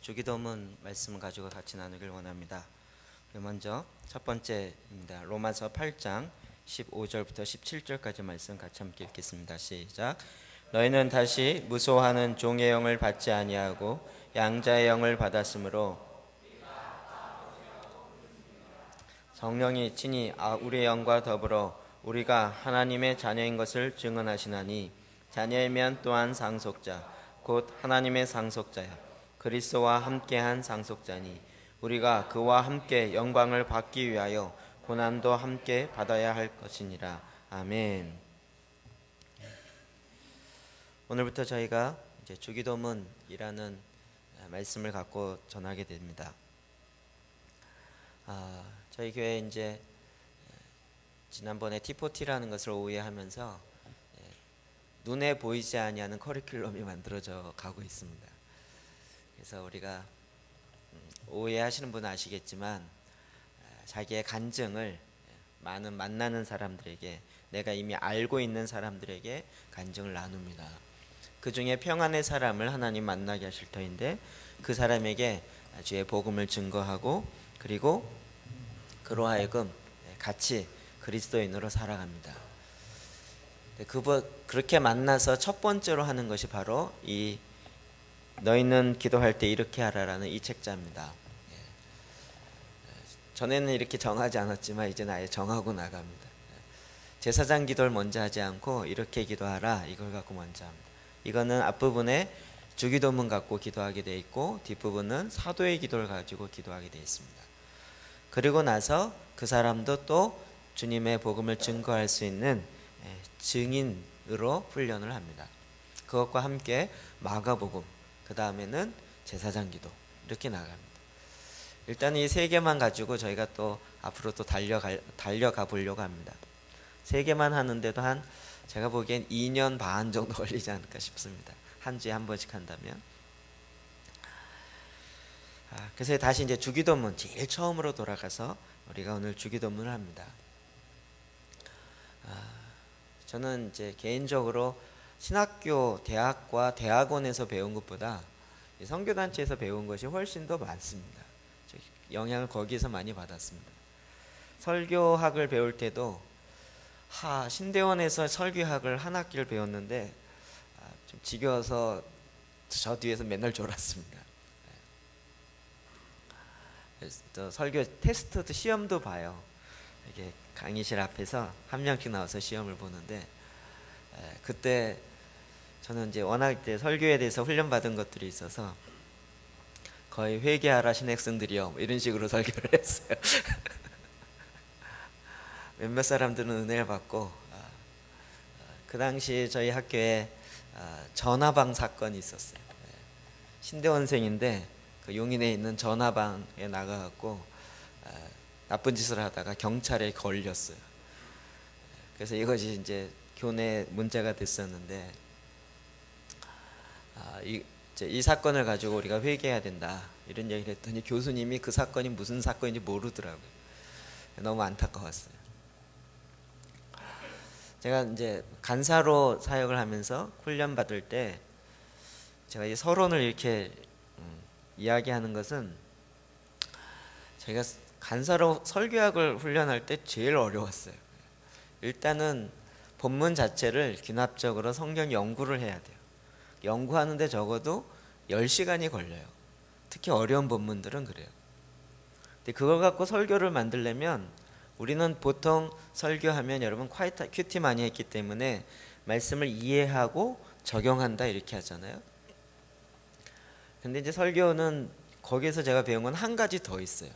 주기도문 말씀을 가지고 같이 나누길 원합니다. 먼저 첫 번째입니다. 로마서 8장 15절부터 17절까지 말씀 같이 함께 읽겠습니다. 시작. 너희는 다시 무소하는 종의 영을 받지 아니하고 양자의 영을 받았으므로 성령이 친히 우리의 영과 더불어 우리가 하나님의 자녀인 것을 증언하시나니 자녀이면 또한 상속자 곧 하나님의 상속자야 그리스도와 함께한 상속자니 우리가 그와 함께 영광을 받기 위하여 고난도 함께 받아야 할 것이니라. 아멘. 오늘부터 저희가 이제 주기도문이라는 말씀을 갖고 전하게 됩니다. 저희 교회 이제 지난번에 T40라는 것을 오해하면서 눈에 보이지 아니하는 커리큘럼이 만들어져 가고 있습니다. 그래서 우리가 오해하시는 분은 아시겠지만 자기의 간증을 많은 만나는 사람들에게 내가 이미 알고 있는 사람들에게 간증을 나눕니다. 그 중에 평안의 사람을 하나님 만나게 하실 터인데 그 사람에게 주의 복음을 증거하고 그리고 그로 하여금 같이 그리스도인으로 살아갑니다. 그렇게 만나서 첫 번째로 하는 것이 바로 이 너희는 기도할 때 이렇게 하라라는 이 책자입니다. 전에는 이렇게 정하지 않았지만 이제는 아예 정하고 나갑니다. 제사장 기도를 먼저 하지 않고 이렇게 기도하라 이걸 갖고 먼저 합니다. 이거는 앞부분에 주기도문 갖고 기도하게 되어 있고 뒷부분은 사도의 기도를 가지고 기도하게 되어 있습니다. 그리고 나서 그 사람도 또 주님의 복음을 증거할 수 있는 증인으로 훈련을 합니다. 그것과 함께 마가복음, 그 다음에는 제사장 기도 이렇게 나갑니다. 일단 이 세 개만 가지고 저희가 또 앞으로 또 달려가 보려고 합니다. 세 개만 하는데도 제가 보기엔 2년 반 정도 걸리지 않을까 싶습니다. 한 주에 한 번씩 한다면. 그래서 다시 이제 주기도문 제일 처음으로 돌아가서 우리가 오늘 주기도문을 합니다. 저는 이제 개인적으로 신학교, 대학과 대학원에서 배운 것보다 선교단체에서 배운 것이 훨씬 더 많습니다. 영향을 거기에서 많이 받았습니다. 설교학을 배울 때도 신대원에서 설교학을 한 학기를 배웠는데 좀 지겨워서 저 뒤에서 맨날 졸았습니다. 또 설교 테스트도 시험도 봐요. 이게 강의실 앞에서 한 명씩 나와서 시험을 보는데 그때 저는 이제 워낙 이제 설교에 대해서 훈련받은 것들이 있어서 거의 회개하라 신학생들이요 뭐 이런 식으로 설교를 했어요. 몇몇 사람들은 은혜를 받고 그 당시 저희 학교에 전화방 사건이 있었어요. 신대원생인데 그 용인에 있는 전화방에 나가갖고 나쁜 짓을 하다가 경찰에 걸렸어요. 그래서 이것이 이제 교내 문제가 됐었는데 이 사건을 가지고 우리가 회개해야 된다 이런 얘기를 했더니 교수님이 그 사건이 무슨 사건인지 모르더라고요. 너무 안타까웠어요. 제가 이제 간사로 사역을 하면서 훈련 받을 때 제가 이 서론을 이렇게 이야기하는 것은 제가 간사로 설교학을 훈련할 때 제일 어려웠어요. 일단은 본문 자체를 귀납적으로 성경 연구를 해야 돼요. 연구하는데 적어도 10시간이 걸려요. 특히 어려운 본문들은 그래요. 근데 그걸 갖고 설교를 만들려면 우리는 보통 설교하면 여러분 큐티 많이 했기 때문에 말씀을 이해하고 적용한다 이렇게 하잖아요. 근데 이제 설교는 거기에서 제가 배운 건 한 가지 더 있어요.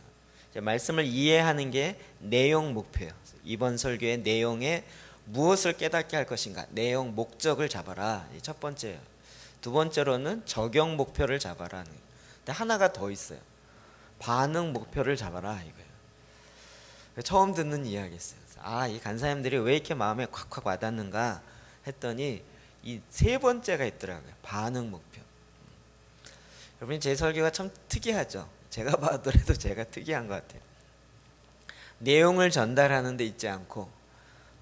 이제 말씀을 이해하는 게 내용 목표예요. 이번 설교의 내용에 무엇을 깨닫게 할 것인가 내용 목적을 잡아라. 첫 번째예요. 두 번째로는 적용 목표를 잡아라. 근데 하나가 더 있어요. 반응 목표를 잡아라 이거예요. 처음 듣는 이야기였어요. 이 간사님들이 왜 이렇게 마음에 콱콱 와닿는가 했더니 이 세 번째가 있더라고요. 반응 목표. 여러분 제 설교가 참 특이하죠. 제가 봐더라도 제가 특이한 것 같아요. 내용을 전달하는 데 있지 않고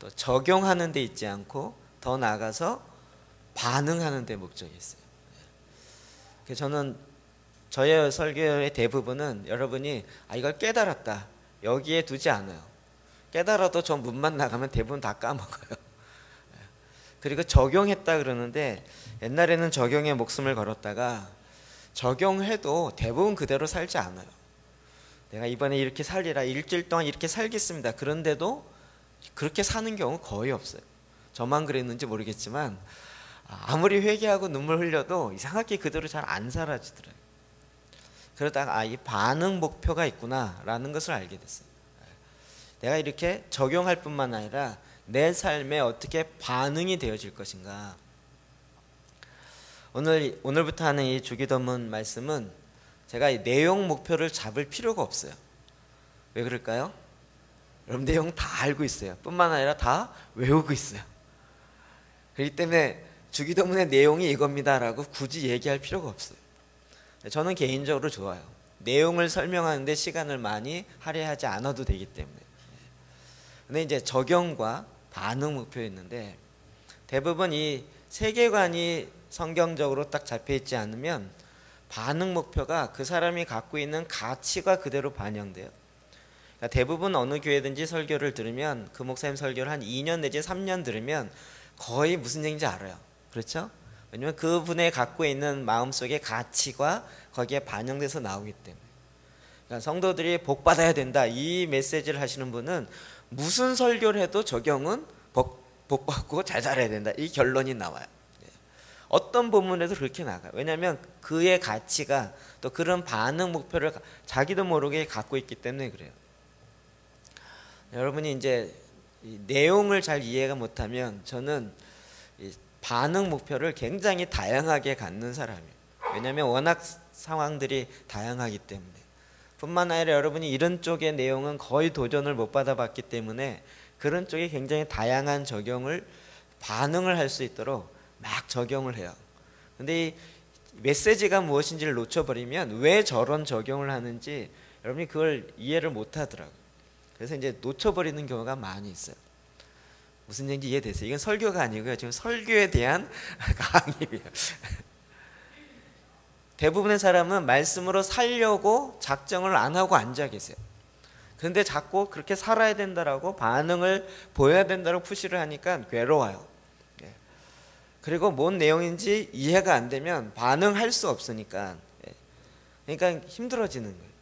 또 적용하는 데 있지 않고 더 나아가서 반응하는 데 목적이 있어요. 그래서 저는 저의 설교의 대부분은 여러분이 이걸 깨달았다 여기에 두지 않아요. 깨달아도 저 문만 나가면 대부분 다 까먹어요. 그리고 적용했다 그러는데 옛날에는 적용에 목숨을 걸었다가 적용해도 대부분 그대로 살지 않아요. 내가 이번에 이렇게 살리라, 일주일 동안 이렇게 살겠습니다. 그런데도 그렇게 사는 경우 거의 없어요. 저만 그랬는지 모르겠지만 아무리 회개하고 눈물 흘려도 이상하게 그대로 잘 안 사라지더라고요. 그러다가 이 반응 목표가 있구나 라는 것을 알게 됐어요. 내가 이렇게 적용할 뿐만 아니라 내 삶에 어떻게 반응이 되어질 것인가. 오늘부터 하는 이 주기도문 말씀은 제가 이 내용 목표를 잡을 필요가 없어요. 왜 그럴까요? 여러분 내용 다 알고 있어요. 뿐만 아니라 다 외우고 있어요. 그렇기 때문에 주기도문의 내용이 이겁니다 라고 굳이 얘기할 필요가 없어요. 저는 개인적으로 좋아요. 내용을 설명하는데 시간을 많이 할애하지 않아도 되기 때문에. 근데 이제 적용과 반응 목표 있는데 대부분 이 세계관이 성경적으로 딱 잡혀 있지 않으면 반응 목표가 그 사람이 갖고 있는 가치가 그대로 반영돼요. 그러니까 대부분 어느 교회든지 설교를 들으면 그 목사님 설교를 한 2년 내지 3년 들으면 거의 무슨 얘기인지 알아요. 그렇죠? 왜냐면 그분의 갖고 있는 마음속의 가치가 거기에 반영돼서 나오기 때문에. 그러니까 성도들이 복 받아야 된다 이 메시지를 하시는 분은 무슨 설교를 해도 적용은 복 받고 잘 살아야 된다 이 결론이 나와요. 어떤 본문에도 그렇게 나가요. 왜냐하면 그의 가치가 또 그런 반응 목표를 자기도 모르게 갖고 있기 때문에 그래요. 여러분이 이제 이 내용을 잘 이해가 못하면 저는 이 반응 목표를 굉장히 다양하게 갖는 사람이에요. 왜냐하면 워낙 상황들이 다양하기 때문에. 뿐만 아니라 여러분이 이런 쪽의 내용은 거의 도전을 못 받아봤기 때문에 그런 쪽에 굉장히 다양한 적용을 반응을 할 수 있도록 막 적용을 해요. 근데 이 메시지가 무엇인지를 놓쳐버리면 왜 저런 적용을 하는지 여러분이 그걸 이해를 못 하더라고요. 그래서 이제 놓쳐버리는 경우가 많이 있어요. 무슨 얘기인지 이해되세요? 이건 설교가 아니고요. 지금 설교에 대한 강의예요. 대부분의 사람은 말씀으로 살려고 작정을 안 하고 앉아 계세요. 그런데 자꾸 그렇게 살아야 된다라고 반응을 보여야 된다고 푸시를 하니까 괴로워요. 그리고 뭔 내용인지 이해가 안 되면 반응할 수 없으니까 그러니까 힘들어지는 거예요.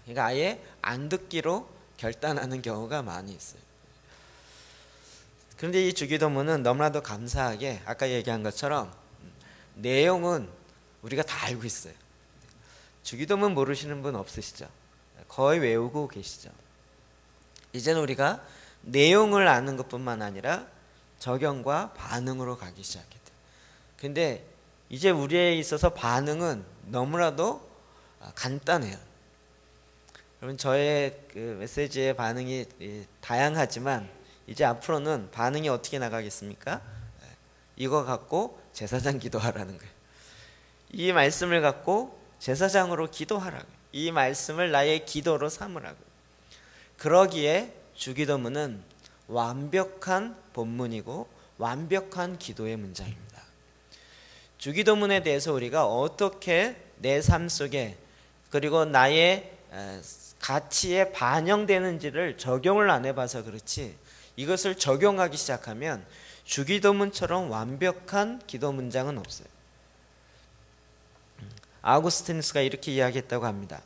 그러니까 아예 안 듣기로 결단하는 경우가 많이 있어요. 그런데 이 주기도문은 너무나도 감사하게 아까 얘기한 것처럼 내용은 우리가 다 알고 있어요. 주기도문 모르시는 분 없으시죠? 거의 외우고 계시죠? 이제는 우리가 내용을 아는 것뿐만 아니라 적용과 반응으로 가기 시작했대요. 근데 이제 우리에 있어서 반응은 너무나도 간단해요. 여러분 저의 그 메시지의 반응이 다양하지만 이제 앞으로는 반응이 어떻게 나가겠습니까? 이거 갖고 제사장 기도하라는 거예요. 이 말씀을 갖고 제사장으로 기도하라고요. 이 말씀을 나의 기도로 삼으라고요. 그러기에 주기도문은 완벽한 본문이고 완벽한 기도의 문장입니다. 주기도문에 대해서 우리가 어떻게 내 삶 속에 그리고 나의 가치에 반영되는지를 적용을 안 해봐서 그렇지 이것을 적용하기 시작하면 주기도문처럼 완벽한 기도 문장은 없어요. 아우구스티누스가 이렇게 이야기했다고 합니다.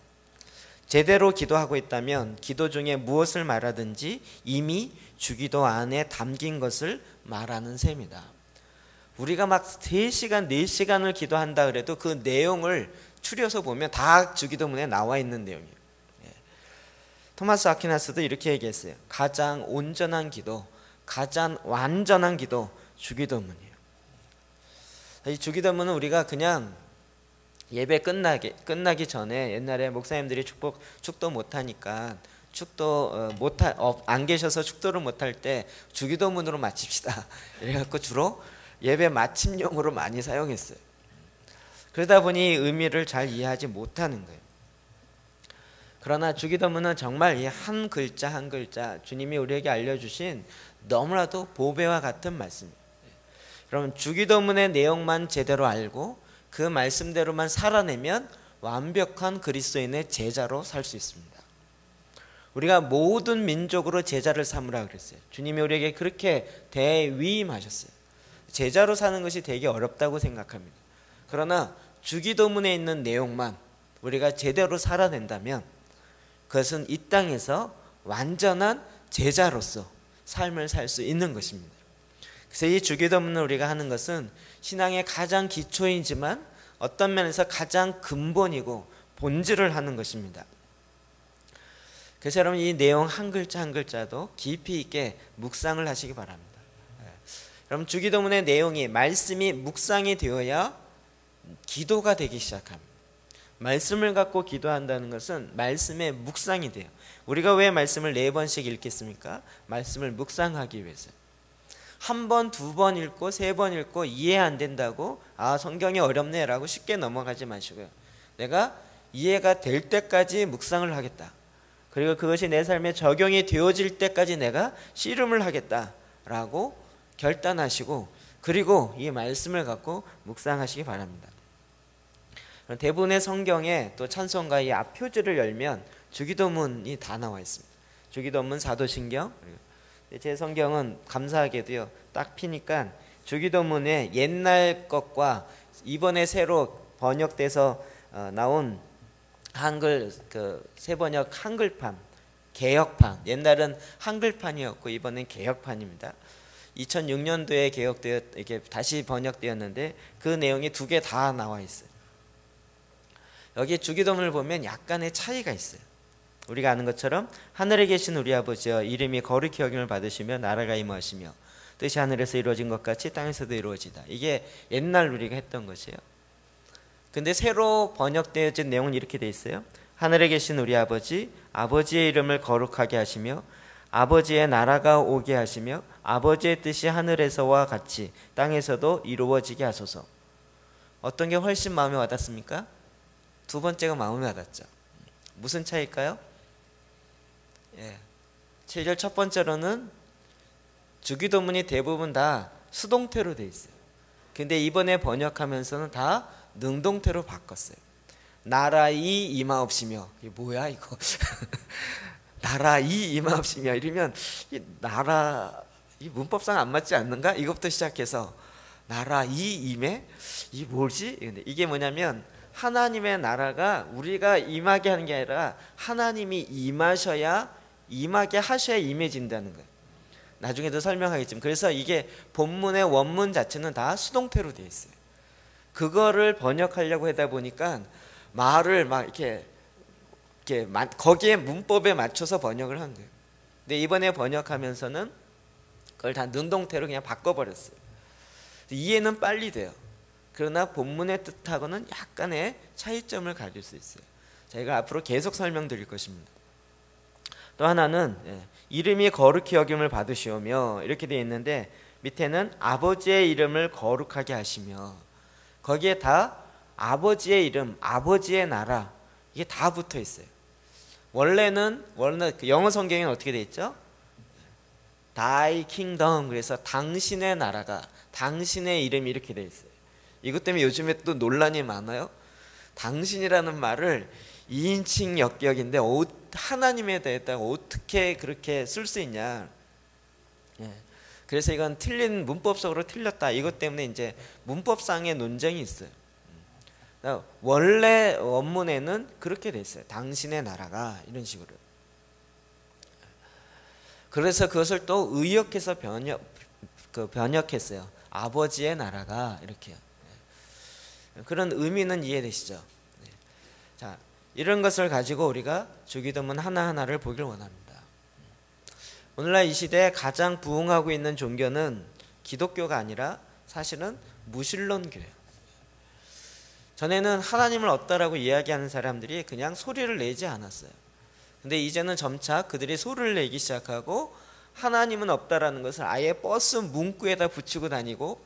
제대로 기도하고 있다면 기도 중에 무엇을 말하든지 이미 주기도 안에 담긴 것을 말하는 셈이다. 우리가 막 3시간, 4시간을 기도한다 그래도 그 내용을 추려서 보면 다 주기도문에 나와 있는 내용이에요. 토마스 아퀴나스도 이렇게 얘기했어요. 가장 온전한 기도, 가장 완전한 기도, 주기도문이에요. 이 주기도문은 우리가 그냥 예배 끝나기 전에 옛날에 목사님들이 축도 못하니까 안 계셔서 축도를 못할 때 주기도문으로 마칩시다. 이래갖고 주로 예배 마침용으로 많이 사용했어요. 그러다 보니 의미를 잘 이해하지 못하는 거예요. 그러나 주기도문은 정말 이 한 글자 한 글자 주님이 우리에게 알려주신 너무나도 보배와 같은 말씀입니다. 여러분 주기도문의 내용만 제대로 알고 그 말씀대로만 살아내면 완벽한 그리스도인의 제자로 살 수 있습니다. 우리가 모든 민족으로 제자를 삼으라 그랬어요. 주님이 우리에게 그렇게 대위임하셨어요. 제자로 사는 것이 되게 어렵다고 생각합니다. 그러나 주기도문에 있는 내용만 우리가 제대로 살아낸다면 그것은 이 땅에서 완전한 제자로서 삶을 살 수 있는 것입니다. 그래서 이 주기도문을 우리가 하는 것은 신앙의 가장 기초이지만 어떤 면에서 가장 근본이고 본질을 하는 것입니다. 그래서 여러분 이 내용 한 글자 한 글자도 깊이 있게 묵상을 하시기 바랍니다. 여러분 주기도문의 내용이 말씀이 묵상이 되어야 기도가 되기 시작합니다. 말씀을 갖고 기도한다는 것은 말씀의 묵상이 돼요. 우리가 왜 말씀을 4번씩 읽겠습니까? 말씀을 묵상하기 위해서요. 한 번, 2번 읽고 3번 읽고 이해 안 된다고 성경이 어렵네 라고 쉽게 넘어가지 마시고요. 내가 이해가 될 때까지 묵상을 하겠다. 그리고 그것이 내 삶에 적용이 되어질 때까지 내가 씨름을 하겠다라고 결단하시고 그리고 이 말씀을 갖고 묵상하시기 바랍니다. 대부분의 성경에 또 찬송가 이 앞표지를 열면 주기도문이 다 나와 있습니다. 주기도문, 사도신경. 제 성경은 감사하게도요 딱 피니까 주기도문의 옛날 것과 이번에 새로 번역돼서 나온 한글 새번역 한글판, 개역판. 옛날은 한글판이었고 이번엔 개역판입니다. 2006년도에 개역되어 이렇게 다시 번역되었는데 그 내용이 2개 다 나와 있어요. 여기 주기도문을 보면 약간의 차이가 있어요. 우리가 아는 것처럼 하늘에 계신 우리 아버지여 이름이 거룩히 여김을 받으시며 나라가 임하시며 뜻이 하늘에서 이루어진 것 같이 땅에서도 이루어지다. 이게 옛날 우리가 했던 것이에요. 근데 새로 번역되어진 내용은 이렇게 돼 있어요. 하늘에 계신 우리 아버지, 아버지의 이름을 거룩하게 하시며 아버지의 나라가 오게 하시며 아버지의 뜻이 하늘에서와 같이 땅에서도 이루어지게 하소서. 어떤 게 훨씬 마음에 와닿습니까? 2번째가 마음에 와닿죠. 무슨 차이일까요? 7절 첫 번째로는 주기도문이 대부분 다 수동태로 돼 있어요. 근데 이번에 번역하면서는 다 능동태로 바꿨어요. 나라이 임하옵시며. 이게 뭐야 이거? 나라이 임하옵시며 이러면 이 나라 이 문법상 안 맞지 않는가? 이것부터 시작해서 나라이 임해? 이 뭐지? 근데 이게 뭐냐면 하나님의 나라가 우리가 임하게 하는 게 아니라 하나님이 임하셔야 임하게 하셔야 임해진다는 거예요. 나중에도 설명하겠지만 그래서 이게 본문의 원문 자체는 다 수동태로 되어 있어요. 그거를 번역하려고 하다 보니까 말을 막 이렇게 거기에 문법에 맞춰서 번역을 한 거예요. 근데 이번에 번역하면서는 그걸 다 능동태로 그냥 바꿔버렸어요. 이해는 빨리 돼요. 그러나 본문의 뜻하고는 약간의 차이점을 가질 수 있어요. 저희가 앞으로 계속 설명드릴 것입니다. 또 하나는 이름이 거룩히 여김을 받으시오며 이렇게 되어 있는데 밑에는 아버지의 이름을 거룩하게 하시며 거기에 다 아버지의 이름, 아버지의 나라 이게 다 붙어 있어요. 원래는 영어 성경에는 어떻게 되어 있죠? Thy kingdom. 그래서 당신의 나라가 당신의 이름이 이렇게 되어 있어요. 이것 때문에 요즘에 또 논란이 많아요. 당신이라는 말을 2인칭 역격인데 하나님에 대해서 어떻게 그렇게 쓸 수 있냐. 그래서 이건 틀린 문법적으로 틀렸다. 이것 때문에 이제 문법상의 논쟁이 있어요. 원래 원문에는 그렇게 돼 있어요. 당신의 나라가 이런 식으로. 그래서 그것을 또 의역해서 번역했어요. 아버지의 나라가 이렇게요. 그런 의미는 이해되시죠? 자, 이런 것을 가지고 우리가 주기도문 하나하나를 보길 원합니다. 오늘날 이 시대에 가장 부흥하고 있는 종교는 기독교가 아니라 사실은 무신론교예요. 전에는 하나님을 없다라고 이야기하는 사람들이 그냥 소리를 내지 않았어요. 근데 이제는 점차 그들이 소리를 내기 시작하고 하나님은 없다라는 것을 아예 버스 문구에다 붙이고 다니고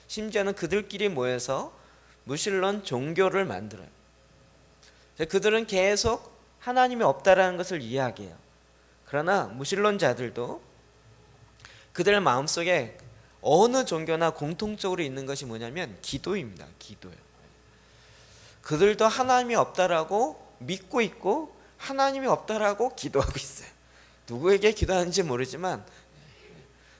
심지어는 그들끼리 모여서 무신론 종교를 만들어요. 그들은 계속 하나님이 없다라는 것을 이야기해요. 그러나 무신론자들도 그들 마음속에 어느 종교나 공통적으로 있는 것이 뭐냐면 기도입니다. 기도예요. 그들도 하나님이 없다라고 믿고 있고 하나님이 없다라고 기도하고 있어요. 누구에게 기도하는지 모르지만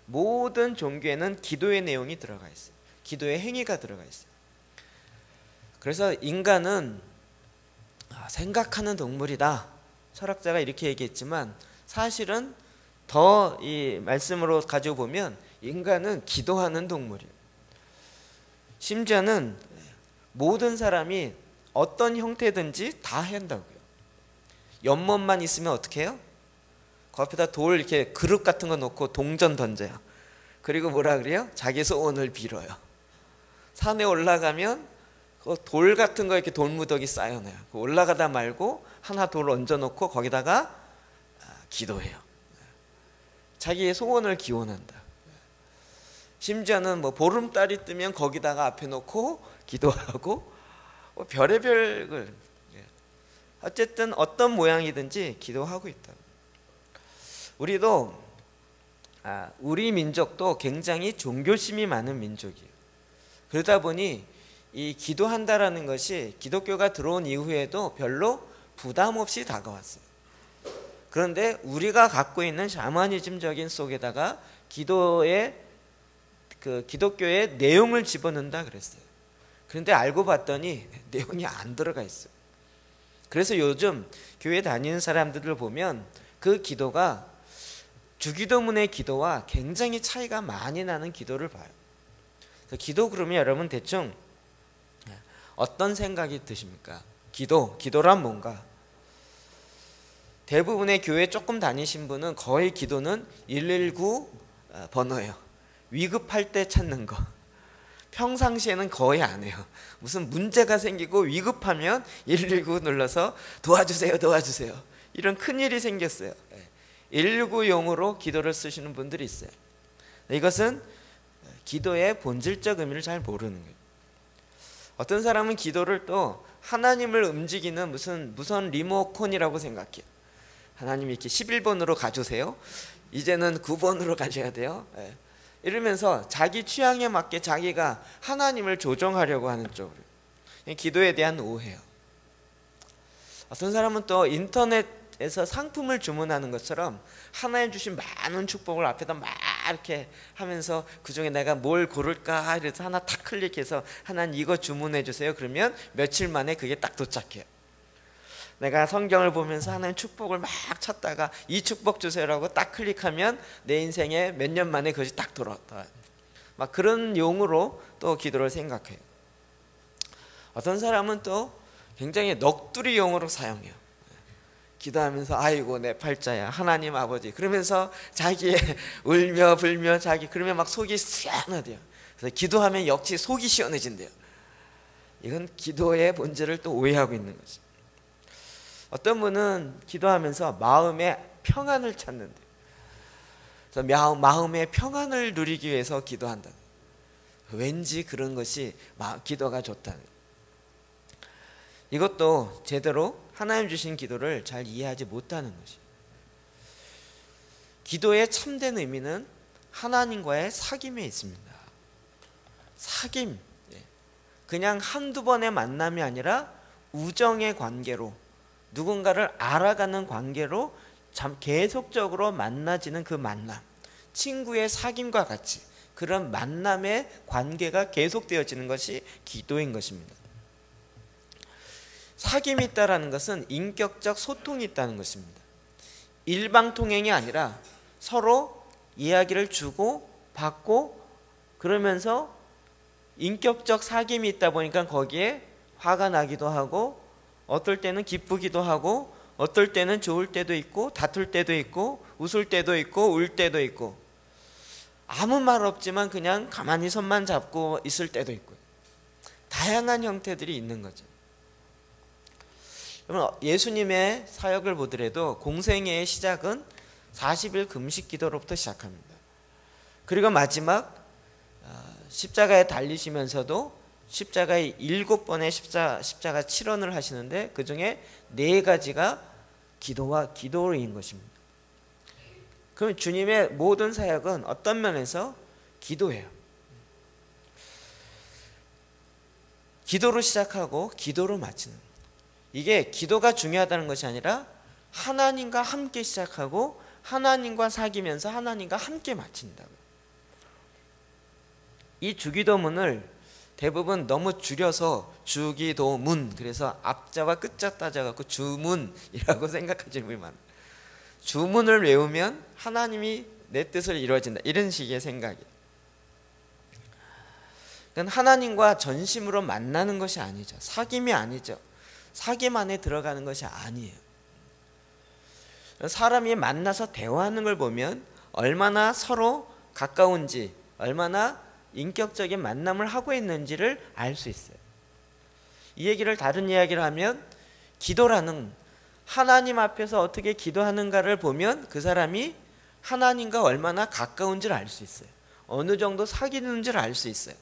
모든 종교에는 기도의 내용이 들어가 있어요. 기도의 행위가 들어가 있어요. 그래서 인간은 생각하는 동물이다. 철학자가 이렇게 얘기했지만 사실은 더 이 말씀으로 가지고 보면 인간은 기도하는 동물이에요. 심지어는 모든 사람이 어떤 형태든지 다 한다고요. 연못만 있으면 어떻게 해요? 그 앞에다 돌 이렇게 그릇 같은 거 놓고 동전 던져요. 그리고 뭐라 그래요? 자기 소원을 빌어요. 산에 올라가면 그 돌 같은 거 이렇게 돌무더기 쌓여놔요. 올라가다 말고 하나 돌 얹어놓고 거기다가 기도해요. 자기의 소원을 기원한다. 심지어는 뭐 보름달이 뜨면 거기다가 앞에 놓고 기도하고 별의별 걸 어쨌든 어떤 모양이든지 기도하고 있다. 우리도 우리 민족도 굉장히 종교심이 많은 민족이에요. 그러다 보니 이 기도한다라는 것이 기독교가 들어온 이후에도 별로 부담 없이 다가왔어요. 그런데 우리가 갖고 있는 샤머니즘적인 속에다가 기도의 기독교의 내용을 집어넣는다 그랬어요. 그런데 알고 봤더니 내용이 안 들어가 있어요. 그래서 요즘 교회 다니는 사람들을 보면 그 기도가 주기도문의 기도와 굉장히 차이가 많이 나는 기도를 봐요. 기도 그러면 여러분 대충 어떤 생각이 드십니까? 기도란 뭔가? 대부분의 교회 조금 다니신 분은 거의 기도는 119 번호예요. 위급할 때 찾는 거. 평상시에는 거의 안 해요. 무슨 문제가 생기고 위급하면 119 눌러서 도와주세요, 도와주세요. 이런 큰일이 생겼어요. 119용으로 기도를 쓰시는 분들이 있어요. 이것은 기도의 본질적 의미를 잘 모르는 거예요. 어떤 사람은 기도를 또 하나님을 움직이는 무슨 리모컨이라고 생각해요. 하나님 이렇게 11번으로 가주세요. 이제는 9번으로 가셔야 돼요. 이러면서 자기 취향에 맞게 자기가 하나님을 조정하려고 하는 쪽으로. 기도에 대한 오해요. 어떤 사람은 또 인터넷에서 상품을 주문하는 것처럼 하나님 주신 많은 축복을 앞에다 막 이렇게 하면서 그중에 내가 뭘 고를까 이래서 하나 탁 클릭해서 하나님 이거 주문해 주세요. 그러면 며칠 만에 그게 딱 도착해요. 내가 성경을 보면서 하나님 축복을 막 찾다가 이 축복 주세요라고 딱 클릭하면 내 인생에 몇 년 만에 그것이 딱 돌아왔다. 막 그런 용으로 또 기도를 생각해요. 어떤 사람은 또 굉장히 넋두리 용으로 사용해요. 기도하면서 아이고 내 팔자야 하나님 아버지 그러면서 자기의 울며 불며 그러면 막 속이 시원하대요. 그래서 기도하면 역시 속이 시원해진대요. 이건 기도의 본질을 또 오해하고 있는 거죠. 어떤 분은 기도하면서 마음의 평안을 찾는데, 그래서 마음의 평안을 누리기 위해서 기도한다. 왠지 그런 것이 기도가 좋다는. 이것도 제대로 하나님 주신 기도를 잘 이해하지 못하는 것이. 기도의 참된 의미는 하나님과의 사귐에 있습니다. 사귐, 그냥 한두 번의 만남이 아니라 우정의 관계로 누군가를 알아가는 관계로 계속적으로 만나지는 그 만남, 친구의 사귐과 같이 그런 만남의 관계가 계속되어지는 것이 기도인 것입니다. 사귐이 있다는 것은 인격적 소통이 있다는 것입니다. 일방통행이 아니라 서로 이야기를 주고 받고 그러면서 인격적 사귐이 있다 보니까 거기에 화가 나기도 하고 어떨 때는 기쁘기도 하고 어떨 때는 좋을 때도 있고 다툴 때도 있고 웃을 때도 있고 울 때도 있고 아무 말 없지만 그냥 가만히 손만 잡고 있을 때도 있고 다양한 형태들이 있는 거죠. 그러면 예수님의 사역을 보더라도 공생애의 시작은 40일 금식 기도로부터 시작합니다. 그리고 마지막 십자가에 달리시면서도 십자가에 7번의 십자가 7원을 하시는데 그 중에 4가지가 기도와 기도인 것입니다. 그럼 주님의 모든 사역은 어떤 면에서 기도예요. 기도로 시작하고 기도로 마치는, 이게 기도가 중요하다는 것이 아니라 하나님과 함께 시작하고 하나님과 사귀면서 하나님과 함께 마친다고요. 이 주기도문을 대부분 너무 줄여서 주기도문, 그래서 앞자와 끝자 따져갖고 주문이라고 생각하시는 분이 많아요. 주문을 외우면 하나님이 내 뜻을 이루어진다, 이런 식의 생각이에요. 그러니까 하나님과 전심으로 만나는 것이 아니죠. 사귐이 아니죠. 사귐 안에 들어가는 것이 아니에요. 사람이 만나서 대화하는 걸 보면 얼마나 서로 가까운지, 얼마나 인격적인 만남을 하고 있는지를 알 수 있어요. 이 얘기를 다른 이야기를 하면, 기도라는, 하나님 앞에서 어떻게 기도하는가를 보면 그 사람이 하나님과 얼마나 가까운지를 알 수 있어요. 어느 정도 사귀는지를 알 수 있어요.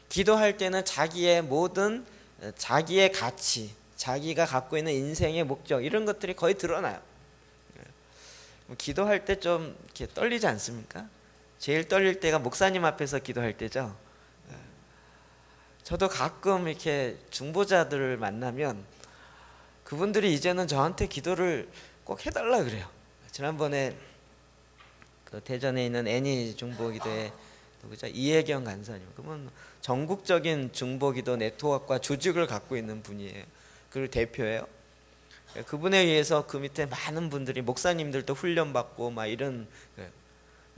기도할 때는 자기의 모든, 자기의 가치, 자기가 갖고 있는 인생의 목적, 이런 것들이 거의 드러나요. 기도할 때 좀 이렇게 떨리지 않습니까? 제일 떨릴 때가 목사님 앞에서 기도할 때죠. 저도 가끔 이렇게 중보자들을 만나면 그분들이 이제는 저한테 기도를 꼭 해달라 그래요. 지난번에 그 대전에 있는 애니 중보기도회 누구죠? 이혜경 간사님, 그분 전국적인 중보기도 네트워크와 조직을 갖고 있는 분이에요. 그리고 대표예요. 그분에 의해서 그 밑에 많은 분들이, 목사님들도 훈련받고 막 이런.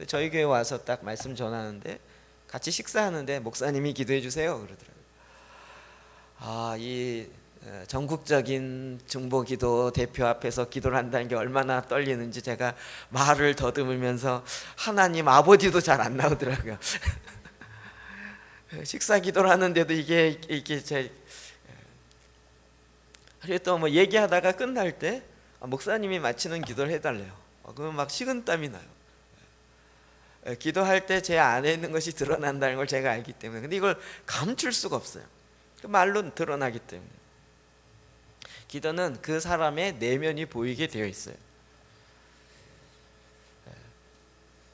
저희 교회 와서 딱 말씀 전하는데, 같이 식사하는데 목사님이 기도해 주세요 그러더라고요. 이 전국적인 중보기도 대표 앞에서 기도를 한다는 게 얼마나 떨리는지 제가 말을 더듬으면서, 하나님 아버지도 잘 안 나오더라고요. 식사 기도를 하는데도 이게 제, 그리고 또 뭐 얘기하다가 끝날 때 목사님이 마치는 기도를 해달래요. 그러면 막 식은땀이 나요. 기도할 때 제 안에 있는 것이 드러난다는 걸 제가 알기 때문에. 근데 이걸 감출 수가 없어요. 말로 드러나기 때문에. 기도는 그 사람의 내면이 보이게 되어 있어요.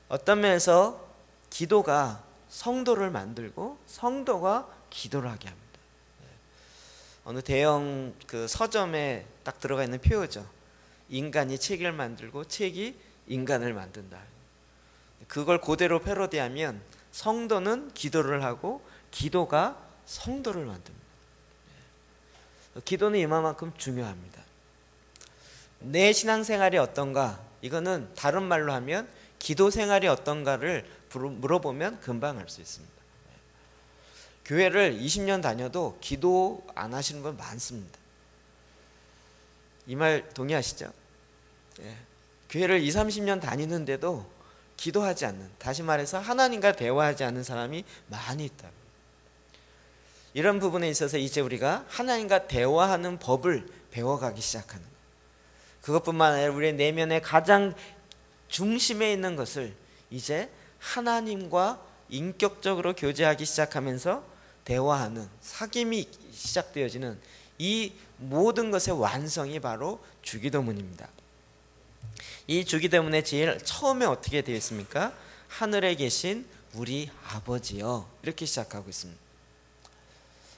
어떤 면에서 기도가 성도를 만들고 성도가 기도를 하게 합니다. 어느 대형 그 서점에 딱 들어가 있는 표어죠. 인간이 책을 만들고 책이 인간을 만든다. 그걸 그대로 패러디하면 성도는 기도를 하고 기도가 성도를 만듭니다. 기도는 이만큼 중요합니다. 내 신앙생활이 어떤가, 이거는 다른 말로 하면 기도 생활이 어떤가를 물어보면 금방 알 수 있습니다. 교회를 20년 다녀도 기도 안 하시는 분 많습니다. 이 말 동의하시죠? 교회를 20, 30년 다니는데도 기도하지 않는, 다시 말해서 하나님과 대화하지 않는 사람이 많이 있다. 이런 부분에 있어서 이제 우리가 하나님과 대화하는 법을 배워가기 시작하는 거예요. 그것뿐만 아니라 우리의 내면의 가장 중심에 있는 것을 이제 하나님과 인격적으로 교제하기 시작하면서 대화하는, 사귐이 시작되어지는 이 모든 것의 완성이 바로 주기도문입니다. 이 주기도문의 제일 처음에 어떻게 되어 있습니까? 하늘에 계신 우리 아버지여, 이렇게 시작하고 있습니다.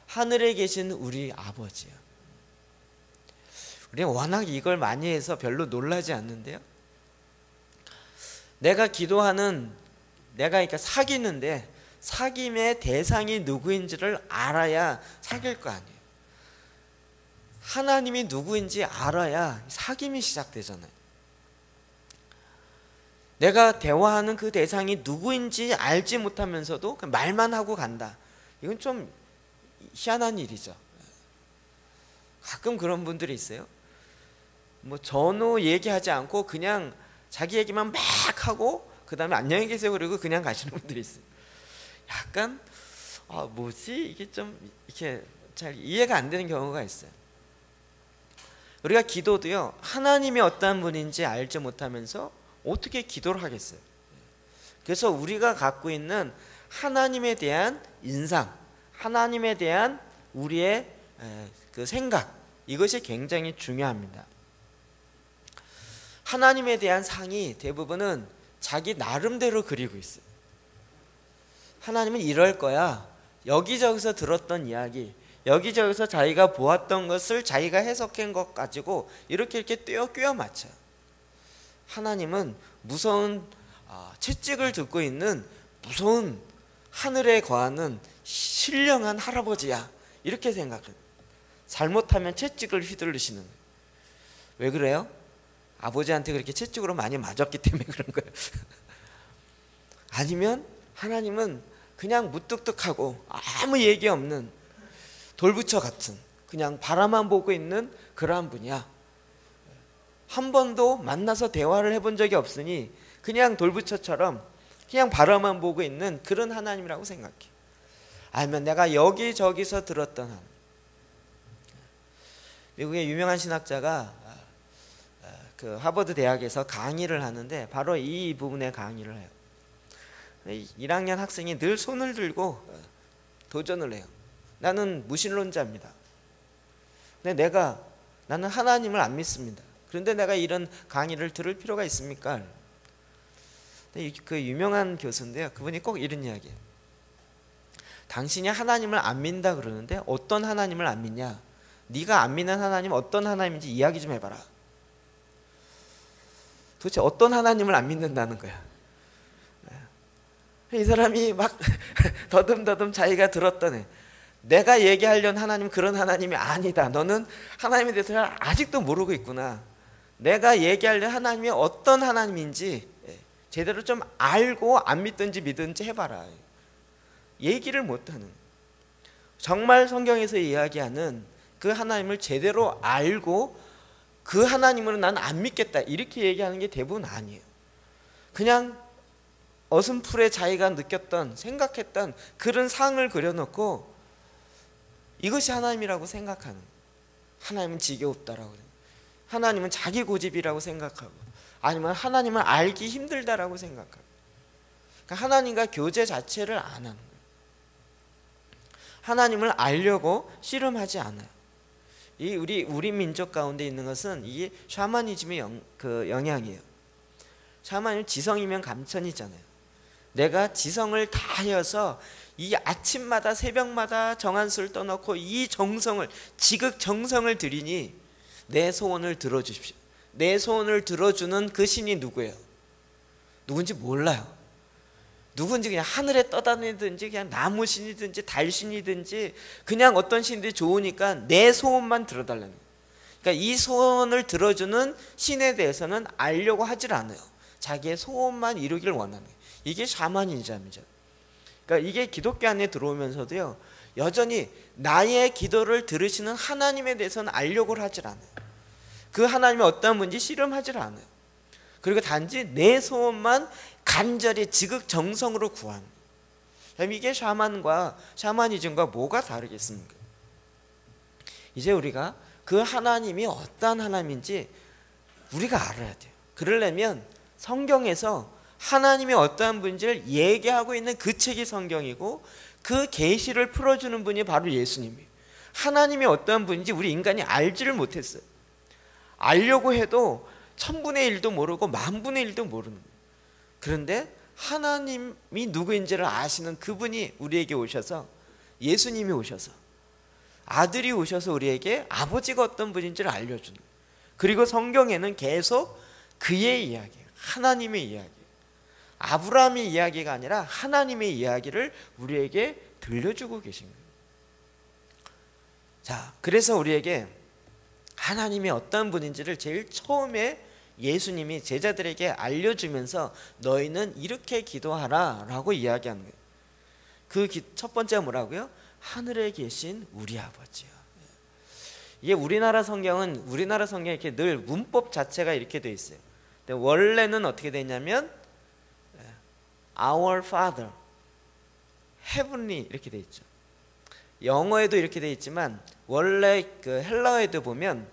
하늘에 계신 우리 아버지요. 우리가 워낙 이걸 많이 해서 별로 놀라지 않는데요, 내가 기도하는, 내가 그러니까 사귀는데 사귐의 대상이 누구인지를 알아야 사귈 거 아니에요. 하나님이 누구인지 알아야 사귐이 시작되잖아요. 내가 대화하는 그 대상이 누구인지 알지 못하면서도 말만 하고 간다, 이건 좀 희한한 일이죠. 가끔 그런 분들이 있어요. 뭐 전후 얘기하지 않고 그냥 자기 얘기만 막 하고 그 다음에 안녕히 계세요 그러고 그냥 가시는 분들이 있어요. 약간 뭐지 이게 좀 이렇게 잘 이해가 안 되는 경우가 있어요. 우리가 기도도요, 하나님이 어떠한 분인지 알지 못하면서 어떻게 기도를 하겠어요. 그래서 우리가 갖고 있는 하나님에 대한 인상, 하나님에 대한 우리의 그 생각, 이것이 굉장히 중요합니다. 하나님에 대한 상이 대부분은 자기 나름대로 그리고 있어요. 하나님은 이럴 거야, 여기저기서 들었던 이야기, 여기저기서 자기가 보았던 것을 자기가 해석한 것 가지고 이렇게 꿰어 맞춰요. 하나님은 무서운 채찍을 듣고 있는 무서운 하늘에 거하는 신령한 할아버지야, 이렇게 생각해요. 잘못하면 채찍을 휘둘르시는 거예요. 왜 그래요? 아버지한테 그렇게 채찍으로 많이 맞았기 때문에 그런 거예요. 아니면 하나님은 그냥 무뚝뚝하고 아무 얘기 없는 돌부처 같은, 그냥 바라만 보고 있는 그러한 분이야. 한 번도 만나서 대화를 해본 적이 없으니 그냥 돌부처처럼 그냥 바라만 보고 있는 그런 하나님이라고 생각해. 아니면 내가 여기저기서 들었던 하나님. 미국의 유명한 신학자가 그 하버드 대학에서 강의를 하는데 바로 이 부분에 강의를 해요. 1학년 학생이 늘 손을 들고 도전을 해요. 나는 무신론자입니다. 근데 나는 하나님을 안 믿습니다. 그런데 내가 이런 강의를 들을 필요가 있습니까? 그 유명한 교수인데요, 그분이 꼭 이런 이야기예요. 당신이 하나님을 안 믿는다 그러는데 어떤 하나님을 안 믿냐? 네가 안 믿는 하나님 어떤 하나님인지 이야기 좀 해봐라. 도대체 어떤 하나님을 안 믿는다는 거야? 이 사람이 막 더듬더듬 자기가 들었던 내가 얘기하려는 하나님 그런 하나님이 아니다. 너는 하나님에 대해서 아직도 모르고 있구나. 내가 얘기하려는 하나님이 어떤 하나님인지 제대로 좀 알고 안 믿든지 믿든지 해봐라. 얘기를 못하는, 정말 성경에서 이야기하는 그 하나님을 제대로 알고 그 하나님으로 난 안 믿겠다, 이렇게 얘기하는 게 대부분 아니에요. 그냥 어슴풀에 자기가 느꼈던, 생각했던 그런 상을 그려놓고 이것이 하나님이라고 생각하는, 하나님은 지겨웠다라고, 하나님은 자기 고집이라고 생각하고, 아니면 하나님을 알기 힘들다라고 생각하고, 그러니까 하나님과 교제 자체를 안 하는 거예요. 하나님을 알려고 씨름하지 않아요. 이 우리 민족 가운데 있는 것은 이게 샤머니즘의 영향이에요. 샤머니즘 지성이면 감천이잖아요. 내가 지성을 다해서 이 아침마다 새벽마다 정한수를 떠놓고 이 정성을, 지극 정성을 들이니 내 소원을 들어주십시오. 내 소원을 들어주는 그 신이 누구예요? 누군지 몰라요. 누군지 그냥 하늘에 떠다니든지 그냥 나무 신이든지 달 신이든지 그냥 어떤 신들이 좋으니까 내 소원만 들어달라는 거예요. 그러니까 이 소원을 들어주는 신에 대해서는 알려고 하질 않아요. 자기의 소원만 이루기를 원하는 거예요. 이게 샤머니즘이죠. 그러니까 이게 기독교 안에 들어오면서도요, 여전히 나의 기도를 들으시는 하나님에 대해서는 알려고 하질 않아요. 그 하나님이 어떤 분인지 씨름하질 않아요. 그리고 단지 내 소원만 간절히 지극정성으로 구하는 거예요. 이게 샤머니즘과 뭐가 다르겠습니까? 이제 우리가 그 하나님이 어떤 하나님인지 우리가 알아야 돼요. 그러려면 성경에서 하나님이 어떠한 분인지를 얘기하고 있는 그 책이 성경이고, 그 계시를 풀어주는 분이 바로 예수님이에요. 하나님이 어떠한 분인지 우리 인간이 알지를 못했어요. 알려고 해도 1000분의 1도 모르고 10,000분의 1도 모르는 거예요. 그런데 하나님이 누구인지를 아시는 그분이 우리에게 오셔서, 예수님이 오셔서, 아들이 오셔서 우리에게 아버지가 어떤 분인지를 알려주는 거예요. 그리고 성경에는 계속 그의 이야기, 하나님의 이야기, 아브라함의 이야기가 아니라 하나님의 이야기를 우리에게 들려주고 계신 거예요. 자, 그래서 우리에게 하나님이 어떤 분인지를 제일 처음에 예수님이 제자들에게 알려주면서 너희는 이렇게 기도하라 라고 이야기하는 거예요. 그 첫 번째가 뭐라고요? 하늘에 계신 우리 아버지요. 이게 우리나라 성경은 이렇게 늘 문법 자체가 이렇게 돼 있어요. 근데 원래는 어떻게 되냐면 Our Father, Heavenly 이렇게 돼 있죠. 영어에도 이렇게 돼 있지만 원래 그 헬라어에도 보면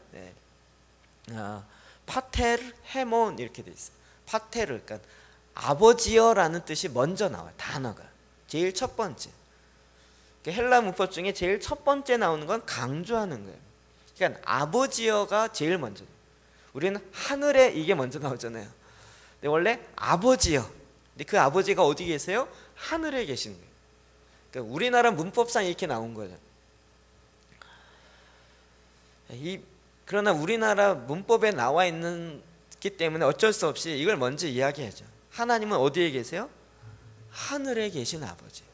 파테르 헤몬 이렇게 돼 있어요. 파테르, 그러니까 아버지여라는 뜻이 먼저 나와요. 단어가 제일 첫 번째. 헬라 문법 중에 제일 첫 번째 나오는 건 강조하는 거예요. 그러니까 아버지여가 제일 먼저. 우리는 하늘에 이게 먼저 나오잖아요. 근데 원래 아버지여. 근데 그 아버지가 어디 계세요? 하늘에 계신 거예요. 그러니까 우리나라 문법상 이렇게 나온 거죠. 그러나 우리나라 문법에 나와 있기 때문에 어쩔 수 없이 이걸 먼저 이야기하죠. 하나님은 어디에 계세요? 하늘에 계신 아버지.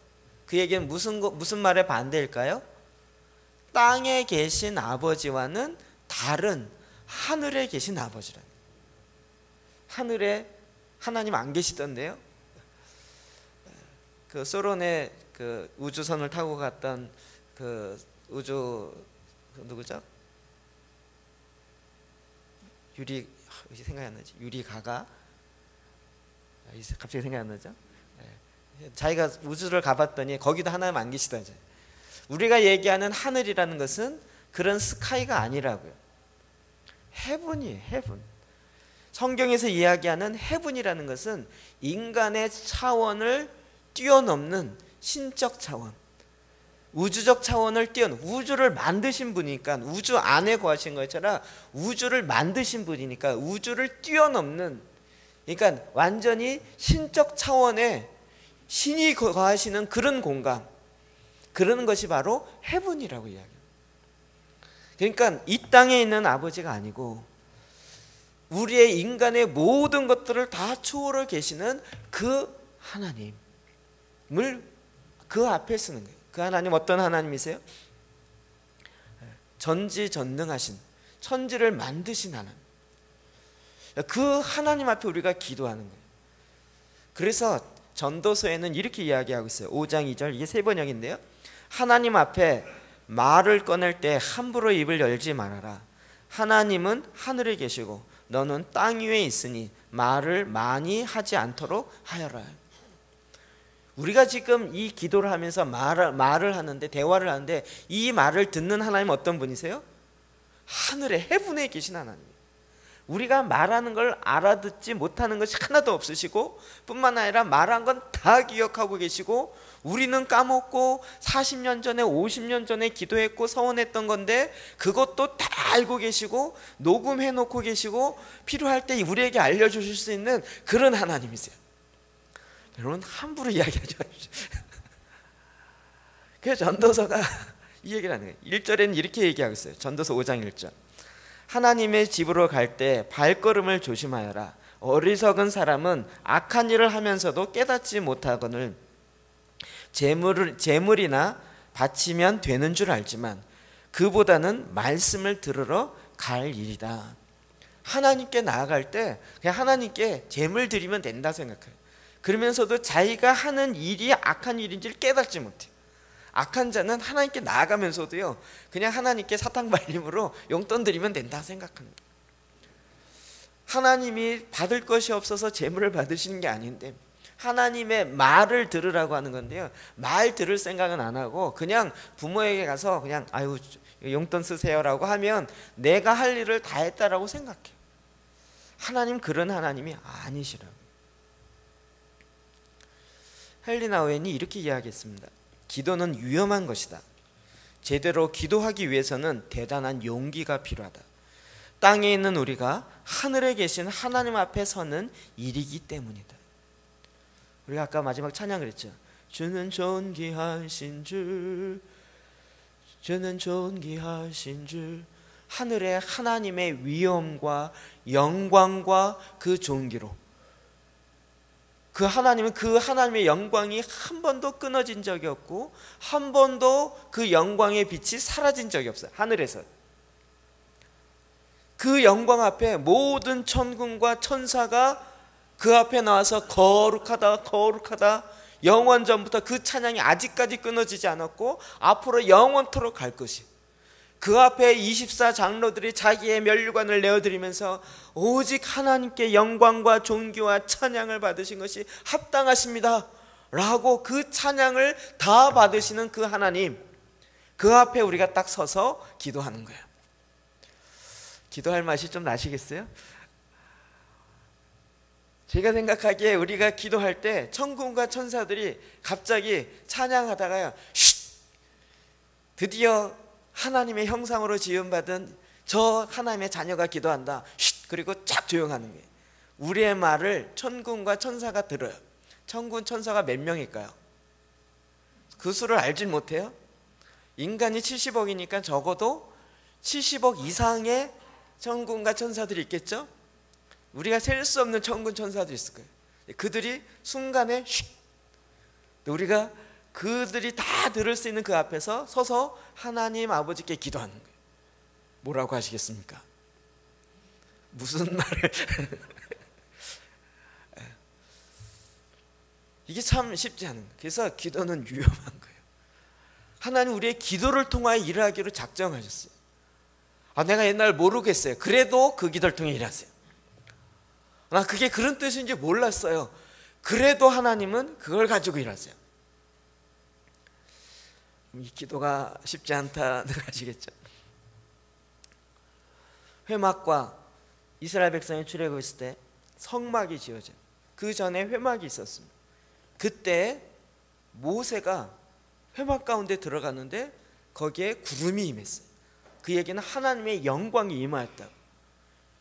그 얘기는 무슨 말의 반대일까요? 땅에 계신 아버지와는 다른 하늘에 계신 아버지라. 하늘에 하나님 안 계시던데요? 그 소련의 그 우주선을 타고 갔던 그 누구죠? 생각이 안 나지? 유리가가 갑자기 생각이 안 나죠? 자기가 우주를 가봤더니 거기도 하나님 안 계시다죠. 우리가 얘기하는 하늘이라는 것은 그런 스카이가 아니라고요. 헤븐이에요. 헤븐. 성경에서 이야기하는 헤븐이라는 것은 인간의 차원을 뛰어넘는 신적 차원, 우주적 차원을 우주를 만드신 분이니까, 우주 안에 거하신 것처럼 우주를 만드신 분이니까 우주를 뛰어넘는, 그러니까 완전히 신적 차원에 신이 거하시는 그런 공간, 그러는 것이 바로 헤븐이라고 이야기해요. 그러니까 이 땅에 있는 아버지가 아니고 우리의 인간의 모든 것들을 다 초월해 계시는 그 하나님을 그 앞에 쓰는 거예요. 그 하나님 어떤 하나님이세요? 전지전능하신, 천지를 만드신 하나님. 그 하나님 앞에 우리가 기도하는 거예요. 그래서 전도서에는 이렇게 이야기하고 있어요. 5장 2절, 이게 세 번역인데요. 하나님 앞에 말을 꺼낼 때 함부로 입을 열지 말아라. 하나님은 하늘에 계시고 너는 땅 위에 있으니 말을 많이 하지 않도록 하여라. 우리가 지금 이 기도를 하면서 말을 하는데, 대화를 하는데, 이 말을 듣는 하나님 어떤 분이세요? 하늘에, 헤븐에 계신 하나님. 우리가 말하는 걸 알아듣지 못하는 것이 하나도 없으시고, 뿐만 아니라 말한 건 다 기억하고 계시고, 우리는 까먹고 40년 전에 50년 전에 기도했고 서원했던 건데 그것도 다 알고 계시고 녹음해 놓고 계시고 필요할 때 우리에게 알려주실 수 있는 그런 하나님이세요. 여러분, 함부로 이야기하지 마십시오. 그래서 전도서가 이 얘기를 하는 거예요. 1절에는 이렇게 얘기하고 있어요. 전도서 5장 1절. 하나님의 집으로 갈 때 발걸음을 조심하여라. 어리석은 사람은 악한 일을 하면서도 깨닫지 못하거늘 재물이나 바치면 되는 줄 알지만 그보다는 말씀을 들으러 갈 일이다. 하나님께 나아갈 때 그냥 하나님께 재물 드리면 된다 생각해요. 그러면서도 자기가 하는 일이 악한 일인지를 깨닫지 못해요. 악한 자는 하나님께 나아가면서도요, 그냥 하나님께 사탕 발림으로 용돈 드리면 된다 생각합니다. 하나님이 받을 것이 없어서 재물을 받으시는 게 아닌데 하나님의 말을 들으라고 하는 건데요, 말 들을 생각은 안 하고 그냥 부모에게 가서 그냥 아유 용돈 쓰세요라고 하면 내가 할 일을 다 했다라고 생각해요. 하나님 그런 하나님이 아니시라고. 헨리 나우엔이 이렇게 이야기했습니다. 기도는 위험한 것이다. 제대로 기도하기 위해서는 대단한 용기가 필요하다. 땅에 있는 우리가 하늘에 계신 하나님 앞에 서는 일이기 때문이다. 우리가 아까 마지막 찬양 그랬죠. 주는 존귀하신 주, 주는 존귀하신 주. 하늘에 하나님의 위엄과 영광과 그 존귀로, 그 하나님은 그 하나님의 영광이 한 번도 끊어진 적이 없고 한 번도 그 영광의 빛이 사라진 적이 없어요. 하늘에서 그 영광 앞에 모든 천군과 천사가 그 앞에 나와서 거룩하다 거룩하다, 영원 전부터 그 찬양이 아직까지 끊어지지 않았고 앞으로 영원토록 갈 것이, 그 앞에 24장로들이 자기의 면류관을 내어드리면서 오직 하나님께 영광과 존귀와 찬양을 받으신 것이 합당하십니다 라고 그 찬양을 다 받으시는 그 하나님, 그 앞에 우리가 딱 서서 기도하는 거예요. 기도할 맛이 좀 나시겠어요? 제가 생각하기에 우리가 기도할 때 천군과 천사들이 갑자기 찬양하다가요, 쉿! 드디어 하나님의 형상으로 지음받은 저 하나님의 자녀가 기도한다. 쉿! 그리고 쫙 조용하는 거예요. 우리의 말을 천군과 천사가 들어요. 천군 천사가 몇 명일까요? 그 수를 알질 못해요? 인간이 70억이니까 적어도 70억 이상의 천군과 천사들이 있겠죠? 우리가 셀 수 없는 천군 천사들이 있을 거예요. 그들이 순간에 슉, 우리가 그들이 다 들을 수 있는 그 앞에서 서서 하나님 아버지께 기도하는 거예요. 뭐라고 하시겠습니까? 무슨 말을 이게 참 쉽지 않은 거예요. 그래서 기도는 위험한 거예요. 하나님 우리의 기도를 통하여 일하기로 작정하셨어요. 내가 옛날 모르겠어요. 그래도 그 기도를 통해 일하세요. 나 그게 그런 뜻인지 몰랐어요. 그래도 하나님은 그걸 가지고 일하세요. 이 기도가 쉽지 않다는 걸 아시겠죠? 회막과 이스라엘 백성이 출애굽했을 때 성막이 지어져요. 그 전에 회막이 있었습니다. 그때 모세가 회막 가운데 들어갔는데 거기에 구름이 임했어요. 그 얘기는 하나님의 영광이 임하였다.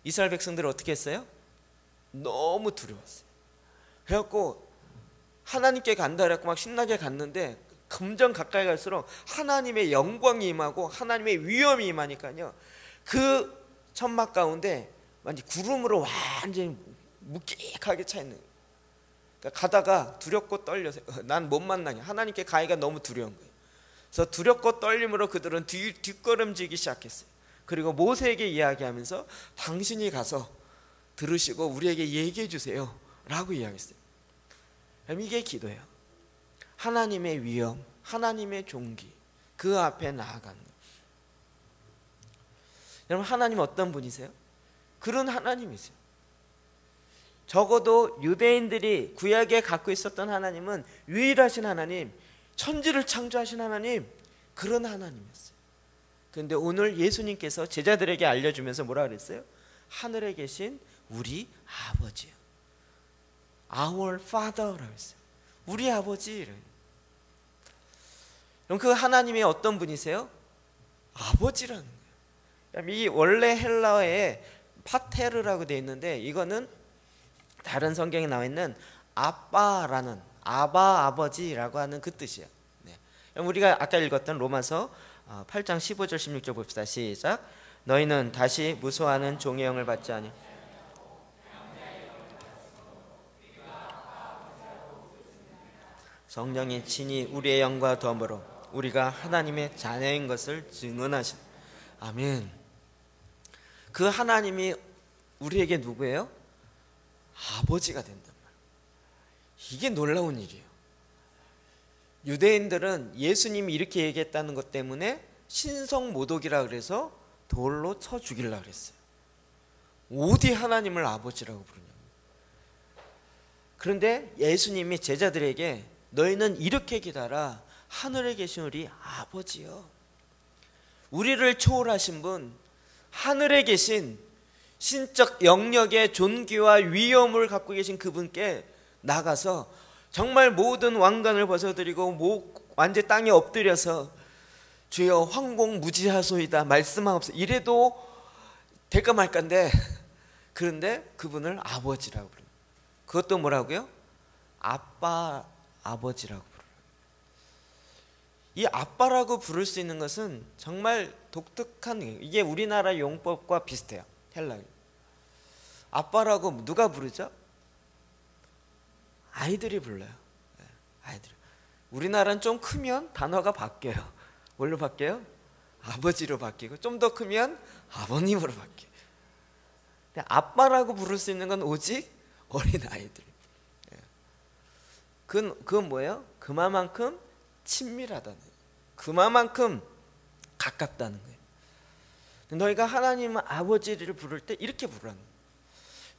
이스라엘 백성들은 어떻게 했어요? 너무 두려웠어요. 그래갖고 하나님께 간다 그래갖고 막 신나게 갔는데 점점 가까이 갈수록 하나님의 영광이 임하고 하나님의 위엄이 임하니까요, 그 천막 가운데 완전 구름으로 완전히 묵직하게 차 있는 거예요. 그러니까 가다가 두렵고 떨려서 난 못 만나냐, 하나님께 가기가 너무 두려운 거예요. 그래서 두렵고 떨림으로 그들은 뒷걸음지기 시작했어요. 그리고 모세에게 이야기하면서 당신이 가서 들으시고 우리에게 얘기해 주세요 라고 이야기했어요. 그럼 이게 기도예요. 하나님의 위엄, 하나님의 존귀, 그 앞에 나아가는 거예요. 여러분, 하나님 어떤 분이세요? 그런 하나님이세요. 적어도 유대인들이 구약에 갖고 있었던 하나님은 유일하신 하나님, 천지를 창조하신 하나님, 그런 하나님이었어요. 그런데 오늘 예수님께서 제자들에게 알려주면서 뭐라 그랬어요? 하늘에 계신 우리 아버지요, Our Father라고 했어요. 우리 아버지. 그럼 그 하나님이 어떤 분이세요? 아버지라는 거예요. 이 원래 헬라어에 파테르라고 되어 있는데 이거는 다른 성경에 나와 있는 아빠라는, 아바, 아버지라고 하는 그 뜻이에요. 네. 우리가 아까 읽었던 로마서 8장 15절 16절 봅시다. 시작. 너희는 다시 무소하는 종의 영을 받지 아니. 성령이 친히 우리의 영과 더불어 우리가 하나님의 자녀인 것을 증언하신. 아멘. 그 하나님이 우리에게 누구예요? 아버지가 된단 말이에요. 이게 놀라운 일이에요. 유대인들은 예수님이 이렇게 얘기했다는 것 때문에 신성모독이라 그래서 돌로 쳐 죽이려고 그랬어요. 어디 하나님을 아버지라고 부르냐. 그런데 예수님이 제자들에게 너희는 이렇게 기도하라. 하늘에 계신 우리 아버지요, 우리를 초월하신 분, 하늘에 계신 신적 영역의 존귀와 위엄을 갖고 계신 그분께 나가서 정말 모든 왕관을 벗어드리고 완전 땅에 엎드려서 주여 황공무지하소이다 말씀하옵소서 이래도 될까 말까인데, 그런데 그분을 아버지라고 부릅니다. 그것도 뭐라고요? 아빠, 아버지라고 부르요. 이 아빠라고 부를 수 있는 것은 정말 독특한, 이게 우리나라 용법과 비슷해요. 헬라어. 아빠라고 누가 부르죠? 아이들이 불러요. 아이들. 우리나라는 좀 크면 단어가 바뀌어요. 뭘로 바뀌어요? 아버지로 바뀌고, 좀 더 크면 아버님으로 바뀌어요. 근데 아빠라고 부를 수 있는 건 오직 어린 아이들. 그건 뭐예요? 그만큼 친밀하다는 거예요. 그만큼 가깝다는 거예요. 너희가 하나님 아버지를 부를 때 이렇게 부르라는 거예요.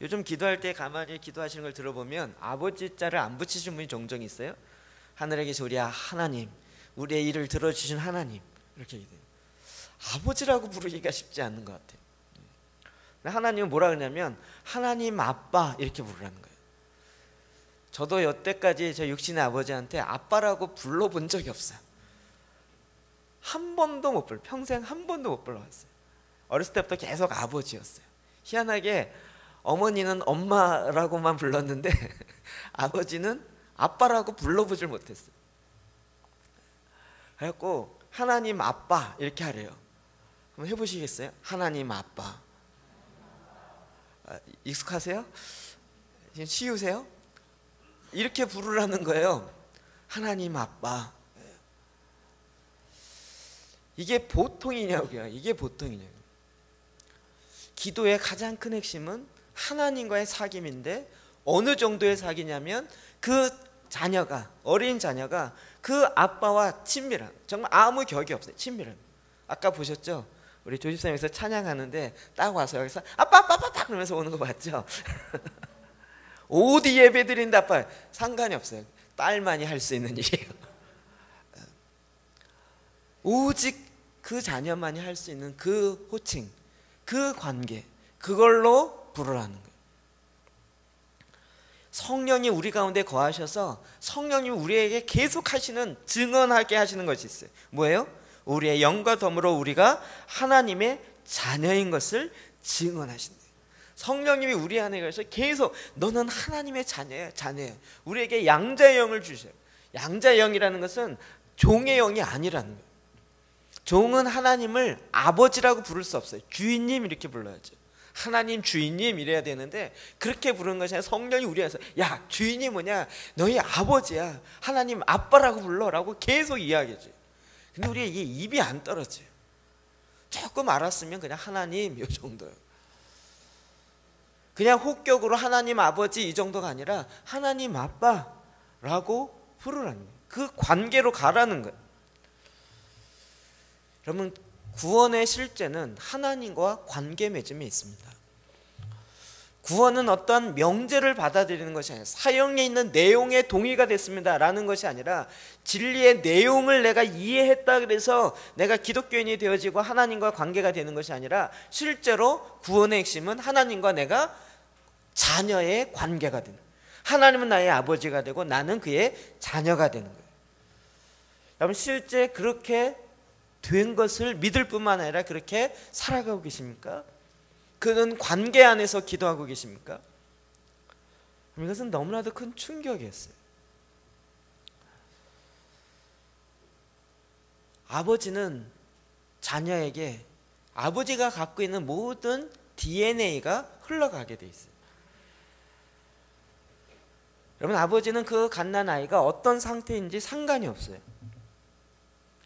요즘 기도할 때 가만히 기도하시는 걸 들어보면 아버지 자를 안 붙이신 분이 종종 있어요. 하늘에 계신 우리 하나님, 우리의 일을 들어주신 하나님, 이렇게 얘기해요. 아버지라고 부르기가 쉽지 않는 것 같아요. 하나님은 뭐라 그러냐면 하나님 아빠 이렇게 부르라는 거예요. 저도 여태까지 저 육신의 아버지한테 아빠라고 불러본 적이 없어요. 한 번도 못 불러, 평생 한 번도 못 불러봤어요. 어렸을 때부터 계속 아버지였어요. 희한하게 어머니는 엄마라고만 불렀는데 아버지는 아빠라고 불러보질 못했어요. 그래갖고 하나님 아빠 이렇게 하래요. 한번 해보시겠어요? 하나님 아빠. 익숙하세요? 쉬우세요? 이렇게 부르라는 거예요. 하나님 아빠. 이게 보통이냐고요. 이게 보통이냐고요. 기도의 가장 큰 핵심은 하나님과의 사귐인데, 어느 정도의 사귐이냐면 그 자녀가, 어린 자녀가 그 아빠와 친밀한, 정말 아무 격이 없어요. 친밀한. 아까 보셨죠? 우리 조집사님에서 찬양하는데 딱 와서 여기서 아빠 아빠 아빠 그러면서 오는 거 맞죠? 어디 예배 드린다 아빠, 상관이 없어요. 딸만이 할 수 있는 일이에요. 오직 그 자녀만이 할 수 있는 그 호칭, 그 관계, 그걸로 부르라는 거예요. 성령이 우리 가운데 거하셔서 성령님이 우리에게 계속 하시는, 증언하게 하시는 것이 있어요. 뭐예요? 우리의 영과 덤으로 우리가 하나님의 자녀인 것을 증언하신다. 성령님이 우리 안에 계셔서 계속 너는 하나님의 자녀야, 자녀야. 우리에게 양자의 영을 주셔요. 양자의 영이라는 것은 종의 영이 아니라는 거예요. 종은 하나님을 아버지라고 부를 수 없어요. 주인님 이렇게 불러야죠. 하나님 주인님 이래야 되는데, 그렇게 부르는 것이 아니라 성령이 우리 안에서 야 주인이 뭐냐, 너희 아버지야, 하나님 아빠라고 불러라고 계속 이야기해줘요. 근데 우리가 이게 입이 안 떨어져요. 조금 알았으면 그냥 하나님 이 정도예요. 그냥 혹격으로 하나님 아버지 이 정도가 아니라 하나님 아빠라고 부르라는 거예요. 그 관계로 가라는 거예요. 여러분, 구원의 실제는 하나님과 관계 맺음에 있습니다. 구원은 어떤 명제를 받아들이는 것이 아니라, 사형에 있는 내용에 동의가 됐습니다 라는 것이 아니라, 진리의 내용을 내가 이해했다 그래서 내가 기독교인이 되어지고 하나님과 관계가 되는 것이 아니라, 실제로 구원의 핵심은 하나님과 내가 자녀의 관계가 되는, 하나님은 나의 아버지가 되고 나는 그의 자녀가 되는 거예요. 여러분, 실제 그렇게 된 것을 믿을 뿐만 아니라 그렇게 살아가고 계십니까? 그는 관계 안에서 기도하고 계십니까? 이것은 너무나도 큰 충격이었어요. 아버지는 자녀에게 아버지가 갖고 있는 모든 DNA가 흘러가게 돼 있어요. 여러분, 아버지는 그 갓난아이가 어떤 상태인지 상관이 없어요.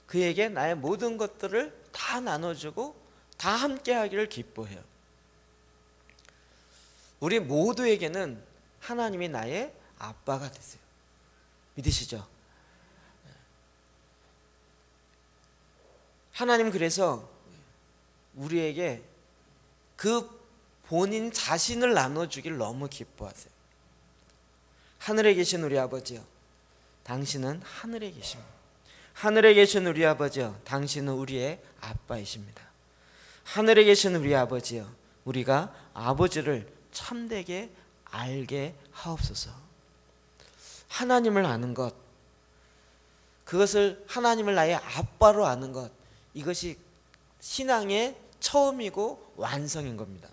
그에게 나의 모든 것들을 다 나눠주고 다 함께 하기를 기뻐해요. 우리 모두에게는 하나님이 나의 아빠가 되세요. 믿으시죠? 하나님 그래서 우리에게 그 본인 자신을 나눠주길 너무 기뻐하세요. 하늘에 계신 우리 아버지요, 당신은 하늘에 계십니다. 하늘에 계신 우리 아버지요, 당신은 우리의 아빠이십니다. 하늘에 계신 우리 아버지요, 우리가 아버지를 참되게 알게 하옵소서. 하나님을 아는 것, 그것을 하나님을 나의 아빠로 아는 것, 이것이 신앙의 처음이고 완성인 겁니다.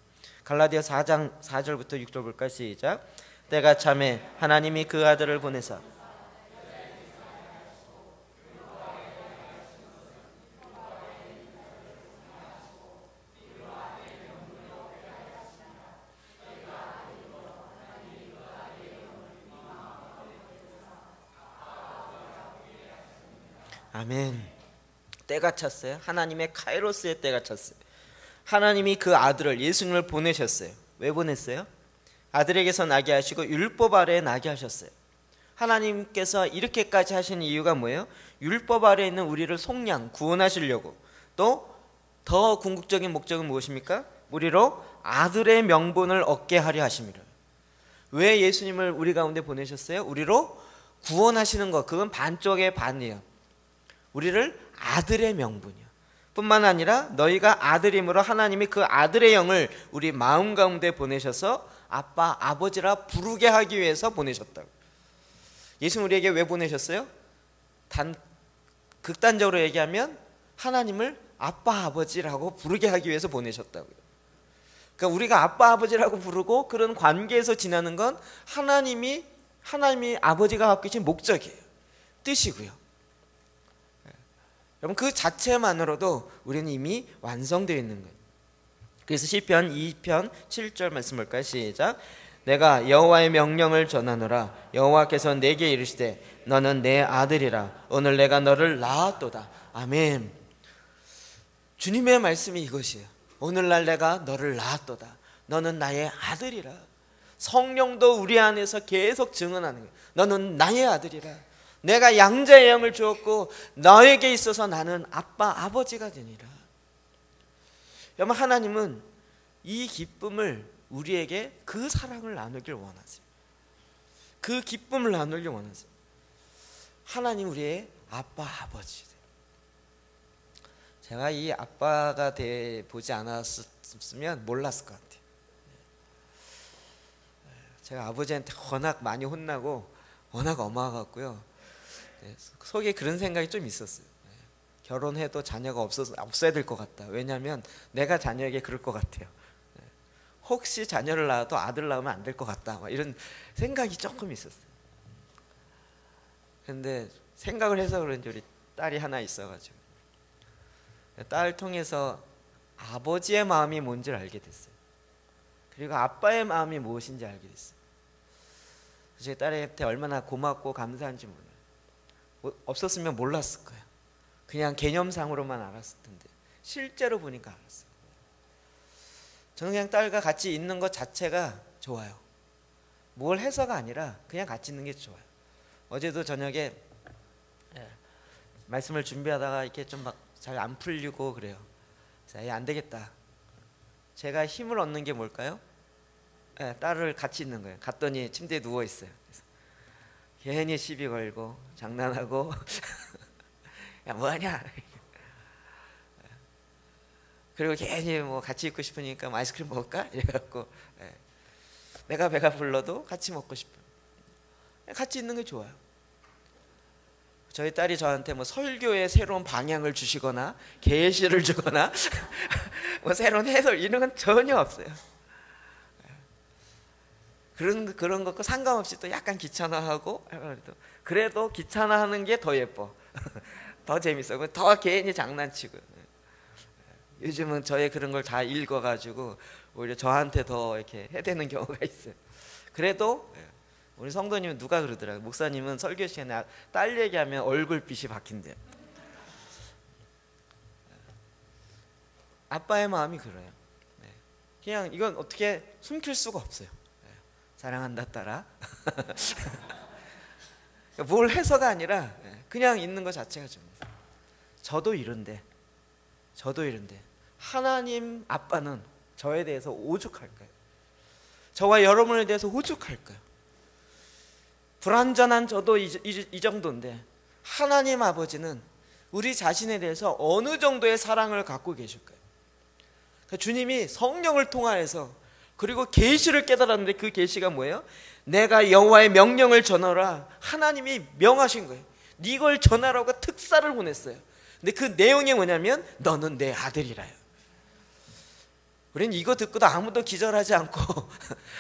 갈라디아 4장 4절부터 6절 볼까요? 시작. 때가 차매 하나님이 그 아들을 보내사 아멘. 때가 찼어요. 하나님의 카이로스의 때가 찼어요. 하나님이 그 아들을, 예수님을 보내셨어요. 왜 보냈어요? 아들에게서 나게 하시고 율법 아래에 나게 하셨어요. 하나님께서 이렇게까지 하신 이유가 뭐예요? 율법 아래에 있는 우리를 속량, 구원하시려고. 또 더 궁극적인 목적은 무엇입니까? 우리로 아들의 명분을 얻게 하려 하심이라. 왜 예수님을 우리 가운데 보내셨어요? 우리로 구원하시는 것, 그건 반쪽의 반이에요. 우리를 아들의 명분이요, 뿐만 아니라 너희가 아들임으로 하나님이 그 아들의 영을 우리 마음 가운데 보내셔서 아빠, 아버지라 부르게 하기 위해서 보내셨다고. 예수님 우리에게 왜 보내셨어요? 극단적으로 얘기하면 하나님을 아빠, 아버지라고 부르게 하기 위해서 보내셨다고요. 그러니까 우리가 아빠, 아버지라고 부르고 그런 관계에서 지나는 건 하나님이 아버지가 갖고 계신 목적이에요. 뜻이고요. 여러분 그 자체만으로도 우리는 이미 완성되어 있는 거예요. 그래서 시편 2편 7절 말씀 볼까요? 시작. 내가 여호와의 명령을 전하노라. 여호와께서 내게 이르시되 너는 내 아들이라. 오늘 내가 너를 낳았도다. 아멘. 주님의 말씀이 이것이에요. 오늘날 내가 너를 낳았도다. 너는 나의 아들이라. 성령도 우리 안에서 계속 증언하는 거예요. 너는 나의 아들이라. 내가 양자의 영을 주었고 너에게 있어서 나는 아빠 아버지가 되니라. 여러분 하나님은 이 기쁨을 우리에게 그 사랑을 나누길 원하세요. 그 기쁨을 나누길 원하세요. 하나님 우리의 아빠 아버지. 제가 이 아빠가 돼 보지 않았으면 몰랐을 것 같아요. 제가 아버지한테 워낙 많이 혼나고 워낙 엄하고요. 속에 그런 생각이 좀 있었어요. 결혼해도 자녀가 없어야 될 것 같다. 왜냐하면 내가 자녀에게 그럴 것 같아요. 혹시 자녀를 낳아도 아들 낳으면 안 될 것 같다. 이런 생각이 조금 있었어요. 근데 생각을 해서 그런지 우리 딸이 하나 있어가지고 딸 통해서 아버지의 마음이 뭔지를 알게 됐어요. 그리고 아빠의 마음이 무엇인지 알게 됐어요. 제 딸한테 얼마나 고맙고 감사한지 몰라요. 없었으면 몰랐을 거예요. 그냥 개념상으로만 알았을 텐데 실제로 보니까 알았어요. 저는 그냥 딸과 같이 있는 것 자체가 좋아요. 뭘 해서가 아니라 그냥 같이 있는 게 좋아요. 어제도 저녁에 말씀을 준비하다가 이렇게 좀 막 잘 안 풀리고 그래요. 그래서 안 되겠다. 제가 힘을 얻는 게 뭘까요? 딸을 같이 있는 거예요. 갔더니 침대에 누워 있어요. 그래서 괜히 시비 걸고 장난하고 야 뭐하냐. 그리고 괜히 뭐 같이 있고 싶으니까 뭐 아이스크림 먹을까? 이래갖고 내가 배가 불러도 같이 먹고 싶어요. 같이 있는 게 좋아요. 저희 딸이 저한테 뭐 설교에 새로운 방향을 주시거나 계시를 주거나 뭐 새로운 해설 이런 건 전혀 없어요. 그런 것과 상관없이 또 약간 귀찮아하고 그래도 귀찮아하는 게 더 예뻐. 더 재밌어. 더 괜히 장난치고. 요즘은 저의 그런 걸 다 읽어가지고 오히려 저한테 더 이렇게 해대는 경우가 있어요. 그래도 우리 성도님은 누가 그러더라고요. 목사님은 설교 시간에 딸 얘기하면 얼굴빛이 바뀐대요. 아빠의 마음이 그래요. 그냥 이건 어떻게 숨길 수가 없어요. 사랑한다 딸아. 뭘 해서가 아니라 그냥 있는 것 자체가 좀. 저도 이런데 하나님 아빠는 저에 대해서 오죽할까요? 저와 여러분에 대해서 오죽할까요? 불완전한 저도 이 정도인데 하나님 아버지는 우리 자신에 대해서 어느 정도의 사랑을 갖고 계실까요? 그러니까 주님이 성령을 통하여서 그리고 계시를 깨달았는데 그 계시가 뭐예요? 내가 여호와의 명령을 전하라. 하나님이 명하신 거예요. 이걸 전하라고 특사를 보냈어요. 근데 그 내용이 뭐냐면 너는 내 아들이라요. 우리는 이거 듣고도 아무도 기절하지 않고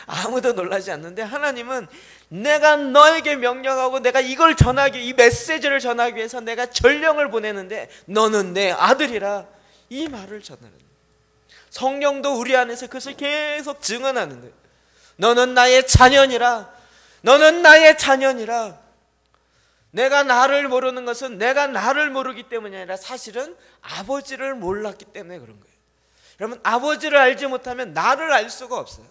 아무도 놀라지 않는데 하나님은 내가 너에게 명령하고 내가 이걸 이 메시지를 전하기 위해서 내가 전령을 보내는데 너는 내 아들이라 이 말을 전하는 거예요. 성령도 우리 안에서 그것을 계속 증언하는 거예요. 너는 나의 자녀니라. 너는 나의 자녀니라. 내가 나를 모르는 것은 내가 나를 모르기 때문이 아니라 사실은 아버지를 몰랐기 때문에 그런 거예요. 여러분 아버지를 알지 못하면 나를 알 수가 없어요.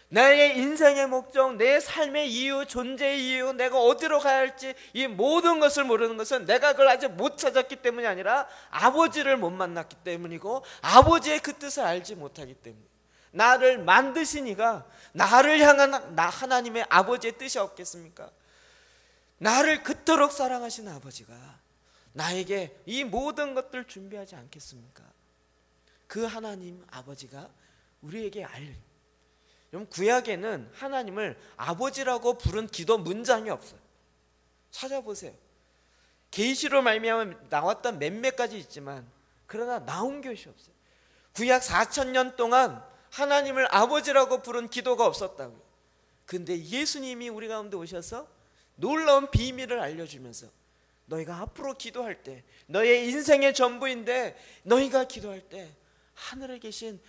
나의 인생의 목적, 내 삶의 이유, 존재의 이유, 내가 어디로 가야 할지 이 모든 것을 모르는 것은 내가 그걸 아직 못 찾았기 때문이 아니라 아버지를 못 만났기 때문이고 아버지의 그 뜻을 알지 못하기 때문에 나를 만드신 이가 나를 향한 하나님의 아버지의 뜻이 없겠습니까? 나를 그토록 사랑하신 아버지가 나에게 이 모든 것들을 준비하지 않겠습니까? 그 하나님 아버지가 우리에게 여러분 구약에는 하나님을 아버지라고 부른 기도 문장이 없어요. 찾아보세요. 계시로 말미암아 나왔던 몇몇 가지 있지만 그러나 나온 것이 없어요. 구약 4000년 동안 하나님을 아버지라고 부른 기도가 없었다고요. 근데 예수님이 우리 가운데 오셔서 놀라운 비밀을 알려주면서 너희가 앞으로 기도할 때, 너의 인생의 전부인데 너희가 기도할 때 하늘에 계신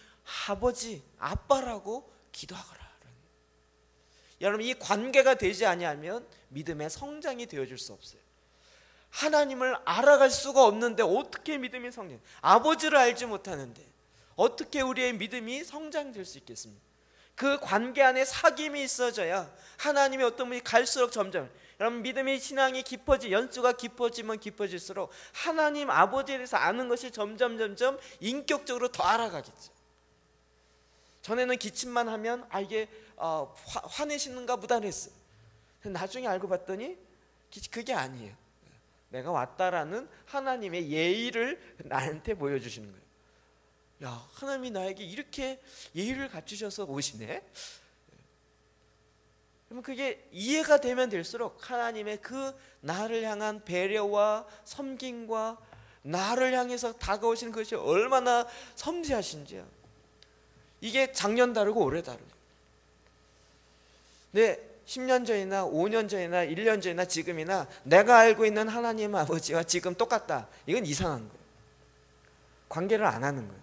아버지, 아빠라고 기도하거라. 여러분, 이 관계가 되지 아니하면 믿음의 성장이 되어줄 수 없어요. 하나님을 알아갈 수가 없는데 어떻게 믿음이 성장? 아버지를 알지 못하는데 어떻게 우리의 믿음이 성장될 수 있겠습니까? 그 관계 안에 사귐이 있어져야 하나님의 어떤 분이 갈수록 점점, 여러분, 믿음의 신앙이 연수가 깊어지면 깊어질수록 하나님 아버지에 대해서 아는 것이 점점 인격적으로 더 알아가겠죠. 전에는 기침만 하면 이게 화내시는가 무단했어요. 나중에 알고 봤더니 그게 아니에요. 내가 왔다라는 하나님의 예의를 나한테 보여주시는 거예요. 야, 하나님이 나에게 이렇게 예의를 갖추셔서 오시네. 그러면 그게 이해가 되면 될수록 하나님의 그 나를 향한 배려와 섬김과 나를 향해서 다가오시는 것이 얼마나 섬세하신지요. 이게 작년 다르고 올해 다르고. 네, 10년 전이나 5년 전이나 1년 전이나 지금이나 내가 알고 있는 하나님 아버지와 지금 똑같다. 이건 이상한 거예요. 관계를 안 하는 거예요.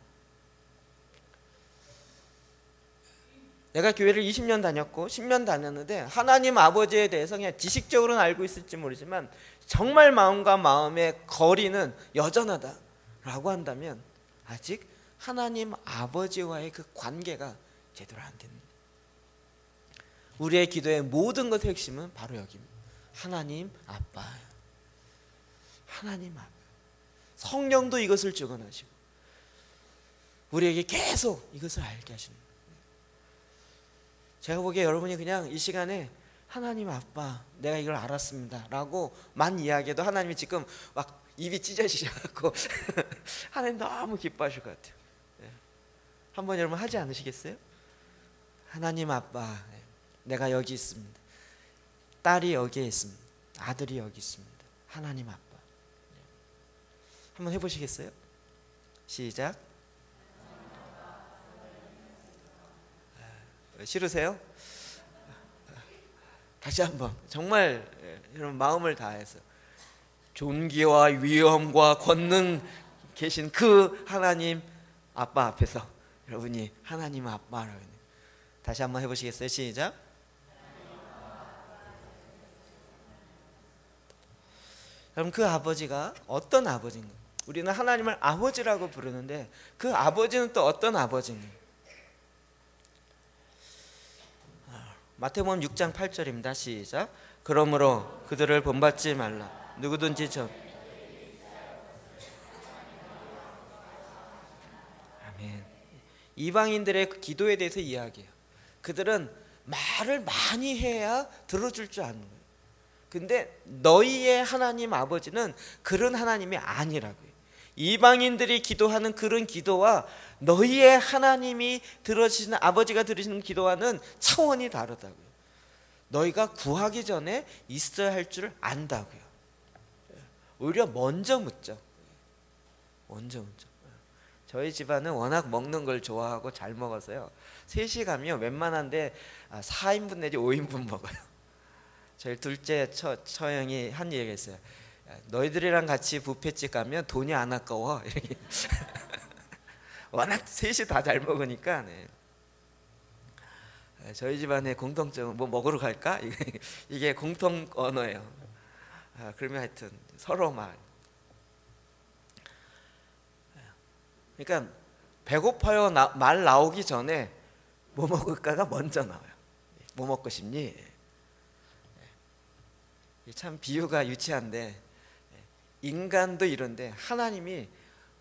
내가 교회를 20년 다녔고 10년 다녔는데 하나님 아버지에 대해서 그냥 지식적으로는 알고 있을지 모르지만 정말 마음과 마음의 거리는 여전하다라고 한다면 아직 하나님 아버지와의 그 관계가 제대로 안 됩니다. 우리의 기도의 모든 것의 핵심은 바로 여기입니다. 하나님 아빠예요. 하나님 아빠. 성령도 이것을 증언하시고 우리에게 계속 이것을 알게 하십니다. 제가 보기에 여러분이 그냥 이 시간에 하나님 아빠, 내가 이걸 알았습니다 라고 만 이야기해도 하나님이 지금 막 입이 찢어지셔갖고 하나님 너무 기뻐하실 것 같아요. 한번 여러분 하지 않으시겠어요? 하나님 아빠, 내가 여기 있습니다. 딸이 여기에 있습니다. 아들이 여기 있습니다. 하나님 아빠. 한번 해보시겠어요? 시작. 싫으세요? 다시 한번 정말 여러분 마음을 다해서 존귀와 위엄과 권능 계신 그 하나님 아빠 앞에서 여러분이 하나님 아빠라고 다시 한번 해보시겠어요? 시작. 그럼 그 아버지가 어떤 아버지인가? 우리는 하나님을 아버지라고 부르는데 그 아버지는 또 어떤 아버지인가? 마태복음 6장 8절입니다. 시작. 그러므로 그들을 본받지 말라. 누구든지 아멘. 이방인들의 그 기도에 대해서 이야기해요. 그들은 말을 많이 해야 들어줄 줄 아는 거예요. 근데 너희의 하나님 아버지는 그런 하나님이 아니라고요. 이방인들이 기도하는 그런 기도와 너희의 하나님이 들으시는 아버지가 들으시는 기도와는 차원이 다르다고요. 너희가 구하기 전에 있어야 할 줄을 안다고요. 오히려 먼저 묻죠. 먼저 묻죠. 저희 집안은 워낙 먹는 걸 좋아하고 잘 먹어서요. 3시 가면 웬만한데 4인분 내지 5인분 먹어요. 저희 둘째 처형이 한 얘기가 있어요. 너희들이랑 같이 뷔페집 가면 돈이 안 아까워. 이렇게. 워낙 셋이 다 잘 먹으니까. 네. 저희 집안의 공통점은 뭐 먹으러 갈까? 이게 공통 언어예요. 그러면 하여튼 서로 그러니까 배고파요 말 나오기 전에 뭐 먹을까가 먼저 나와요. 뭐 먹고 싶니? 참 비유가 유치한데 인간도 이런데 하나님이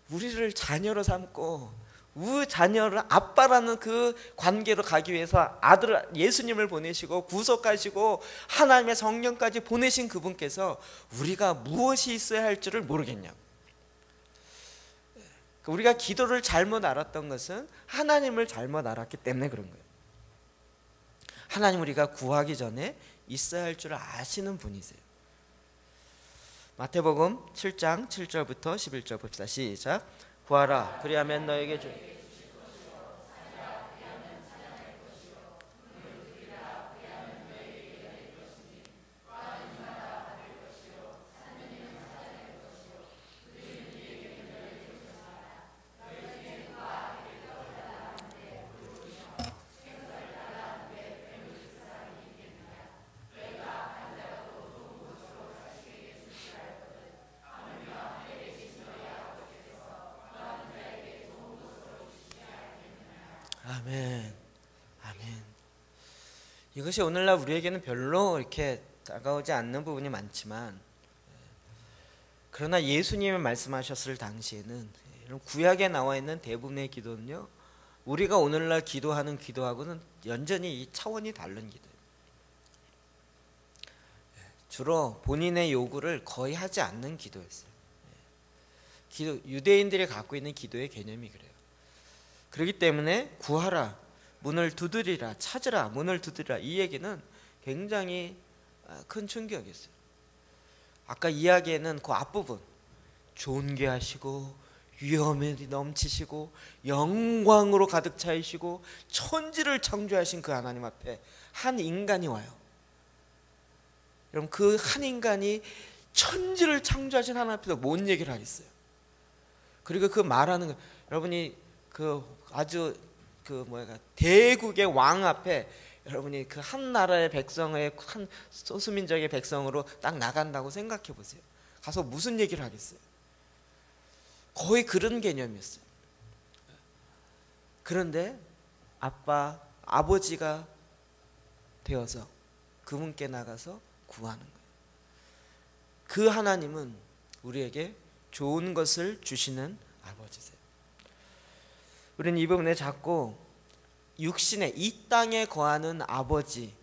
우리를 자녀로 삼고 우리 자녀를 아빠라는 그 관계로 가기 위해서 아들 예수님을 보내시고 구속하시고 하나님의 성령까지 보내신 그분께서 우리가 무엇이 있어야 할 줄을 모르겠냐고. 우리가 기도를 잘못 알았던 것은 하나님을 잘못 알았기 때문에 그런 거예요. 하나님 우리가 구하기 전에 있어야 할 줄을 아시는 분이세요. 마태복음 7장 7절부터 11절 봅시다. 시작. 구하라 그리하면 너에게 주 아멘. 아멘. 이것이 오늘날 우리에게는 별로 이렇게 다가오지 않는 부분이 많지만, 그러나 예수님이 말씀하셨을 당시에는, 이런 구약에 나와 있는 대부분의 기도는요, 우리가 오늘날 기도하는 기도하고는 완전히 이 차원이 다른 기도예요. 주로 본인의 요구를 거의 하지 않는 기도였어요. 유대인들이 갖고 있는 기도의 개념이 그래요. 그렇기 때문에 구하라, 문을 두드리라, 찾으라, 문을 두드리라, 이 얘기는 굉장히 큰 충격이었어요. 아까 이야기에는 그 앞부분, 존귀하시고 위엄이 넘치시고 영광으로 가득 차이시고 천지를 창조하신 그 하나님 앞에 한 인간이 와요. 여러분, 그 한 인간이 천지를 창조하신 하나님 앞에서 뭔 얘기를 하겠어요? 그리고 그 말하는 거, 여러분이 그 아주 그 대국의 왕 앞에 여러분이 그 한 나라의 백성의 한 소수민족의 백성으로 딱 나간다고 생각해 보세요. 가서 무슨 얘기를 하겠어요? 거의 그런 개념이었어요. 그런데 아버지가 되어서 그분께 나가서 구하는 거예요. 그 하나님은 우리에게 좋은 것을 주시는 아버지세요. 우리는 이 부분에 자꾸 육신의 이 땅에 거하는 아버지와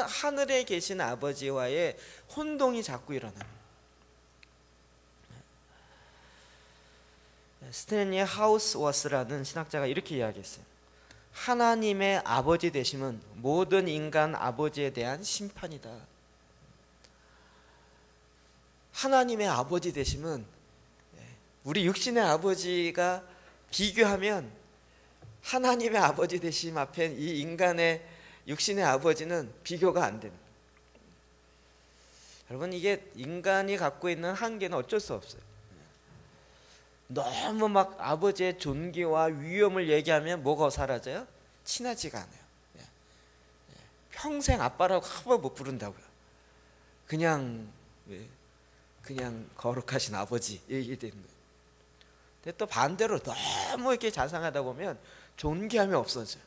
하늘에 계신 아버지와의 혼동이 자꾸 일어납니다. 스탠리 하우스워스라는 신학자가 이렇게 이야기했어요. 하나님의 아버지 되심은 모든 인간 아버지에 대한 심판이다. 하나님의 아버지 되심은 우리 육신의 아버지가 비교하면 하나님의 아버지 되심 앞엔 이 인간의 육신의 아버지는 비교가 안 됩니다. 여러분, 이게 인간이 갖고 있는 한계는 어쩔 수 없어요. 너무 막 아버지의 존귀와 위엄을 얘기하면 뭐가 사라져요? 친하지가 않아요. 평생 아빠라고 한 번 못 부른다고요. 그냥 거룩하신 아버지 얘기되는 거예요. 근데 또 반대로 너무 이렇게 자상하다 보면 존귀함이 없어져요.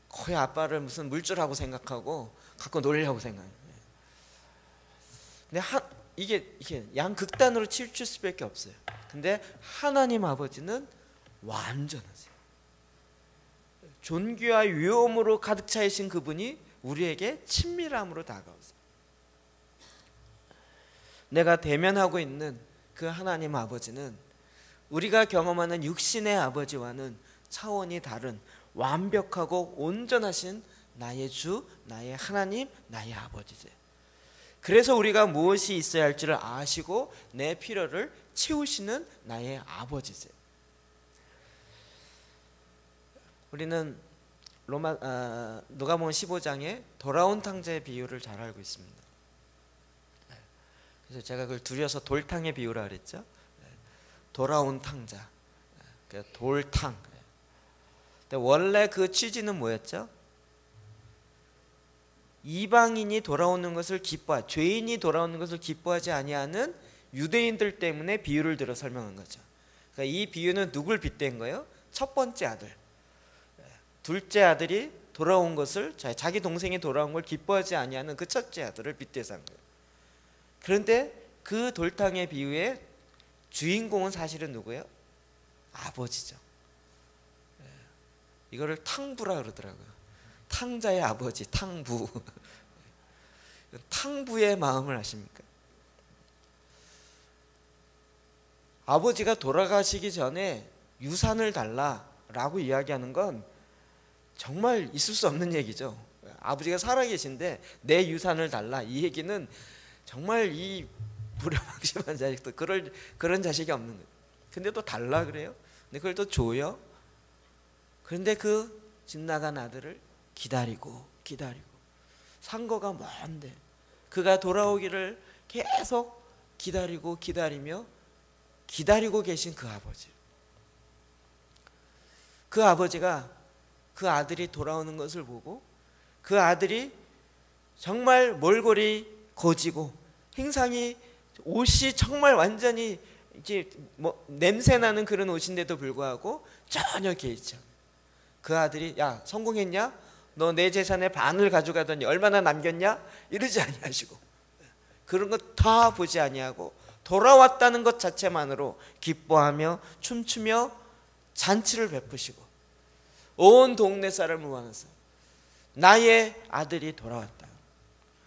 거의 아빠를 무슨 물줄하고 생각하고 갖고 놀려고 생각해요. 근데 이게 양극단으로 치우칠 수밖에 없어요. 근데 하나님 아버지는 완전하세요. 존귀와 위엄으로 가득 차이신 그분이 우리에게 친밀함으로 다가오세요. 내가 대면하고 있는 그 하나님 아버지는 우리가 경험하는 육신의 아버지와는 차원이 다른 완벽하고 온전하신 나의 주, 나의 하나님, 나의 아버지세요. 그래서 우리가 무엇이 있어야 할지를 아시고 내 필요를 채우시는 나의 아버지세요. 우리는 누가복음 15장에 돌아온 탕자의 비유를 잘 알고 있습니다. 그래서 제가 그걸 줄여서 돌탕의 비유라 그랬죠. 돌아온 탕자, 돌탕. 근데 원래 그 취지는 뭐였죠? 이방인이 돌아오는 것을 죄인이 돌아오는 것을 기뻐하지 아니하는 유대인들 때문에 비유를 들어 설명한 거죠. 그러니까 이 비유는 누굴 빗댄 거예요? 첫 번째 아들, 둘째 아들이 돌아온 것을, 자기 동생이 돌아온 걸 기뻐하지 아니하는 그 첫째 아들을 빗대서 한 거예요. 그런데 그 돌탕의 비유의 주인공은 사실은 누구예요? 아버지죠. 이거를 탕부라 그러더라고요. 탕자의 아버지, 탕부. 탕부의 마음을 아십니까? 아버지가 돌아가시기 전에 유산을 달라라고 이야기하는 건 정말 있을 수 없는 얘기죠. 아버지가 살아계신데 내 유산을 달라, 이 얘기는 정말 이 불효망심한 자식도 그런 자식이 없는 거예요. 근데 또 달라 그래요. 근데 그걸 또 줘요. 그런데 그 집 나간 아들을 기다리고 상거가 먼데 그가 돌아오기를 계속 기다리고 계신 그 아버지. 그 아버지가 그 아들이 돌아오는 것을 보고 그 아들이 정말 몰골이 고지고 행상이, 옷이 정말 완전히 이제 냄새 나는 그런 옷인데도 불구하고 전혀 개의치 않아요. 그 아들이 야 성공했냐? 너 내 재산의 반을 가져가더니 얼마나 남겼냐? 이러지 아니하시고 그런 것 다 보지 아니하고 돌아왔다는 것 자체만으로 기뻐하며 춤추며 잔치를 베푸시고 온 동네 사람을 모아서 나의 아들이 돌아왔다.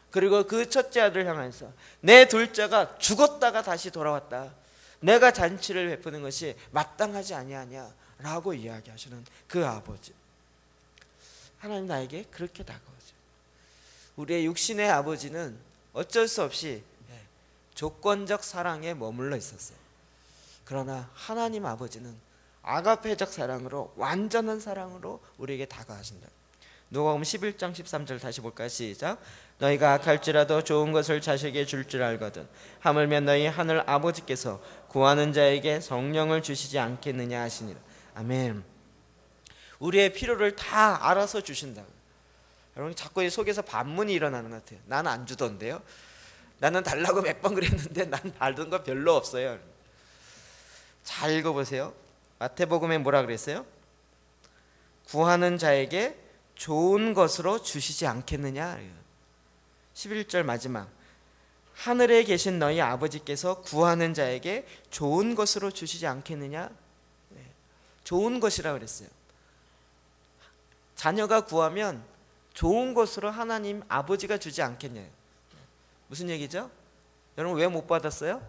그리고 그 첫째 아들을 향해서 내 둘째가 죽었다가 다시 돌아왔다. 내가 잔치를 베푸는 것이 마땅하지 아니하냐라고 이야기하시는 그 아버지. 하나님 나에게 그렇게 다가오죠. 우리의 육신의 아버지는 어쩔 수 없이 조건적 사랑에 머물러 있었어요. 그러나 하나님 아버지는 아가페적 사랑으로 완전한 사랑으로 우리에게 다가가신다. 누가복음 11장 13절 다시 볼까요? 시작. 너희가 악할지라도 좋은 것을 자식에게 줄 줄 알거든 하물며 너희 하늘 아버지께서 구하는 자에게 성령을 주시지 않겠느냐 하시니라. 아멘. 우리의 필요를 다 알아서 주신다. 여러분 자꾸 속에서 반문이 일어나는 것 같아요. 나는 안 주던데요. 나는 달라고 몇 번 그랬는데 난 받은 거 별로 없어요. 잘 읽어보세요. 마태복음에 뭐라 그랬어요? 구하는 자에게 좋은 것으로 주시지 않겠느냐. 11절 마지막. 하늘에 계신 너희 아버지께서 구하는 자에게 좋은 것으로 주시지 않겠느냐. 좋은 것이라 그랬어요. 자녀가 구하면 좋은 것으로 하나님 아버지가 주지 않겠냐. 무슨 얘기죠? 여러분 왜 못 받았어요?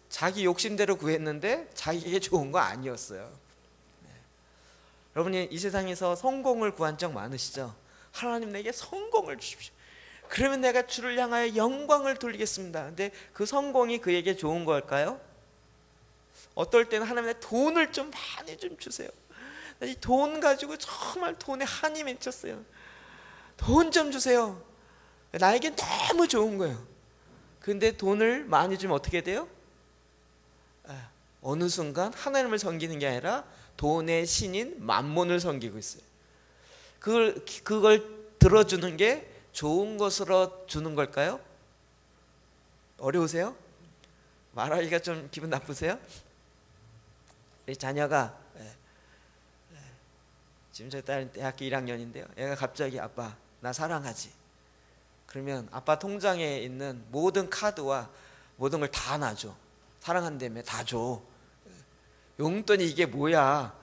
자기 욕심대로 구했는데 자기에게 좋은 거 아니었어요. 여러분이 이 세상에서 성공을 구한 적 많으시죠? 하나님 내게 성공을 주십시오. 그러면 내가 주를 향하여 영광을 돌리겠습니다. 근데 그 성공이 그에게 좋은 걸까요? 어떨 때는 하나님 내 돈을 좀 많이 좀 주세요. 이 돈 가지고 정말 돈에 한이 맺혔어요. 돈 좀 주세요. 나에겐 너무 좋은 거예요. 근데 돈을 많이 주면 어떻게 돼요? 어느 순간 하나님을 섬기는 게 아니라 돈의 신인 맘몬을 섬기고 있어요. 그걸 들어주는 게 좋은 것으로 주는 걸까요? 어려우세요? 말하기가 좀 기분 나쁘세요? 자녀가 지금 저희 딸 대학교 1학년인데요. 얘가 갑자기 아빠 나 사랑하지. 그러면 아빠 통장에 있는 모든 카드와 모든 걸 다 놔줘. 사랑한다며 다 줘. 용돈이 이게 뭐야.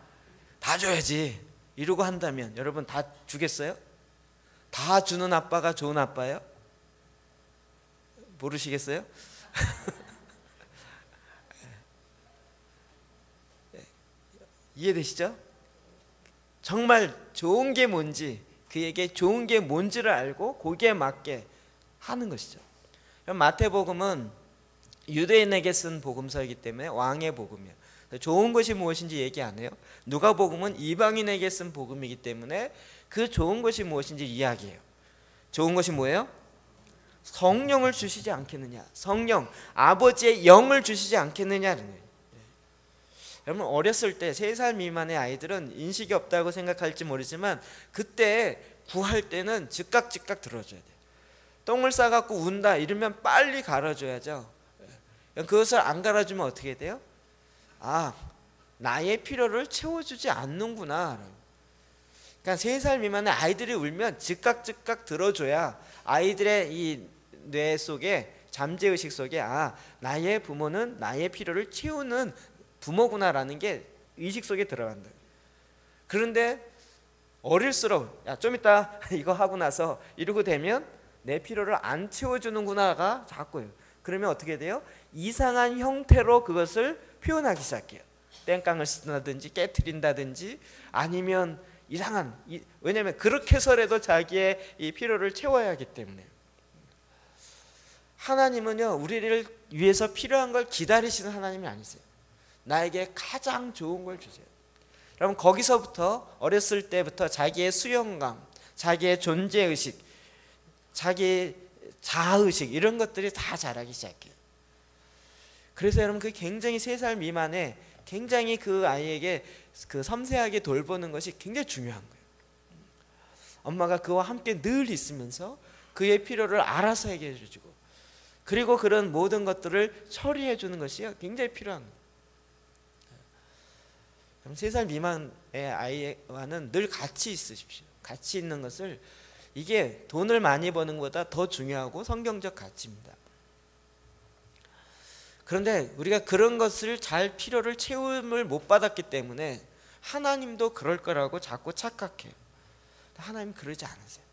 다 줘야지. 이러고 한다면 여러분 다 주겠어요? 다 주는 아빠가 좋은 아빠예요? 모르시겠어요? 이해되시죠? 정말 좋은 게 뭔지 그에게 좋은 게 뭔지를 알고 거기에 맞게 하는 것이죠. 마태복음은 유대인에게 쓴 복음서이기 때문에 왕의 복음이에요. 좋은 것이 무엇인지 얘기 안 해요. 누가복음은 이방인에게 쓴 복음이기 때문에 그 좋은 것이 무엇인지 이야기해요. 좋은 것이 뭐예요? 성령을 주시지 않겠느냐. 성령, 아버지의 영을 주시지 않겠느냐는 거예요. 여러분 어렸을 때 3살 미만의 아이들은 인식이 없다고 생각할지 모르지만 그때 구할 때는 즉각 들어줘야 돼요. 똥을 싸갖고 운다 이러면 빨리 갈아줘야죠. 그것을 안 갈아주면 어떻게 돼요? 아, 나의 필요를 채워주지 않는구나. 그러니까 3살 미만의 아이들이 울면 즉각 들어줘야 아이들의 이 뇌 속에 잠재의식 속에 아, 나의 부모는 나의 필요를 채우는 부모구나라는 게 의식 속에 들어간다. 그런데 어릴수록 야, 좀 이따 이거 하고 나서 이러고 되면 내 필요를 안 채워주는구나가 자꾸요. 그러면 어떻게 돼요? 이상한 형태로 그것을 표현하기 시작해요. 땡깡을 쓴다든지 깨트린다든지 아니면 이상한 왜냐하면 그렇게 해서라도 자기의 이 필요를 채워야 하기 때문에. 하나님은요 우리를 위해서 필요한 걸 기다리시는 하나님이 아니세요. 나에게 가장 좋은 걸 주세요. 여러분 거기서부터 어렸을 때부터 자기의 수용감, 자기의 존재의식, 자기의 자아의식 이런 것들이 다 자라기 시작해요. 그래서 여러분 그 굉장히 3살 미만에 굉장히 그 아이에게 그 섬세하게 돌보는 것이 굉장히 중요한 거예요. 엄마가 그와 함께 늘 있으면서 그의 필요를 알아서 해결해 주고 그리고 그런 모든 것들을 처리해 주는 것이 굉장히 필요한 거예요. 그럼 3살 미만의 아이와는 늘 같이 있으십시오. 같이 있는 것을, 이게 돈을 많이 버는 것보다 더 중요하고 성경적 가치입니다. 그런데 우리가 그런 것을 잘 필요를 채움을 못 받았기 때문에 하나님도 그럴 거라고 자꾸 착각해요. 하나님 그러지 않으세요.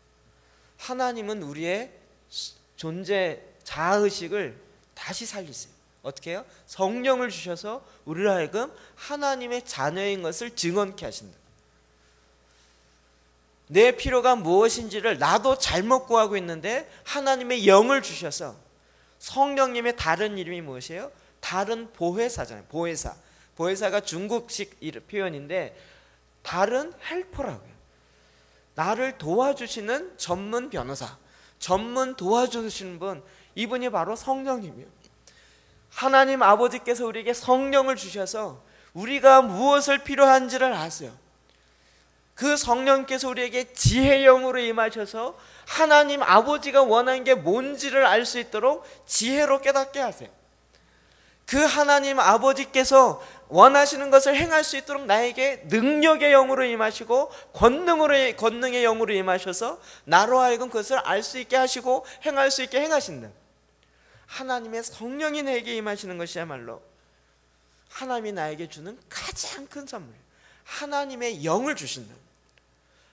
하나님은 우리의 존재 자아의식을 다시 살리세요. 어떻게 해요? 성령을 주셔서 우리로 하여금 하나님의 자녀인 것을 증언케 하신다. 내 필요가 무엇인지를 나도 잘못 구하고 있는데 하나님의 영을 주셔서, 성령님의 다른 이름이 무엇이에요? 다른 보혜사잖아요. 보혜사가 중국식 표현인데 다른 헬퍼라고요. 나를 도와주시는 전문 변호사, 전문 도와주시는 분, 이분이 바로 성령님이에요. 하나님 아버지께서 우리에게 성령을 주셔서 우리가 무엇을 필요한지를 아세요. 그 성령께서 우리에게 지혜의 영으로 임하셔서 하나님 아버지가 원하는 게 뭔지를 알 수 있도록 지혜로 깨닫게 하세요. 그 하나님 아버지께서 원하시는 것을 행할 수 있도록 나에게 능력의 영으로 임하시고 권능의 영으로 임하셔서 나로 하여금 그것을 알 수 있게 하시고 행할 수 있게 행하신다. 하나님의 성령이 내게 임하시는 것이야말로 하나님이 나에게 주는 가장 큰 선물이에요. 하나님의 영을 주신다.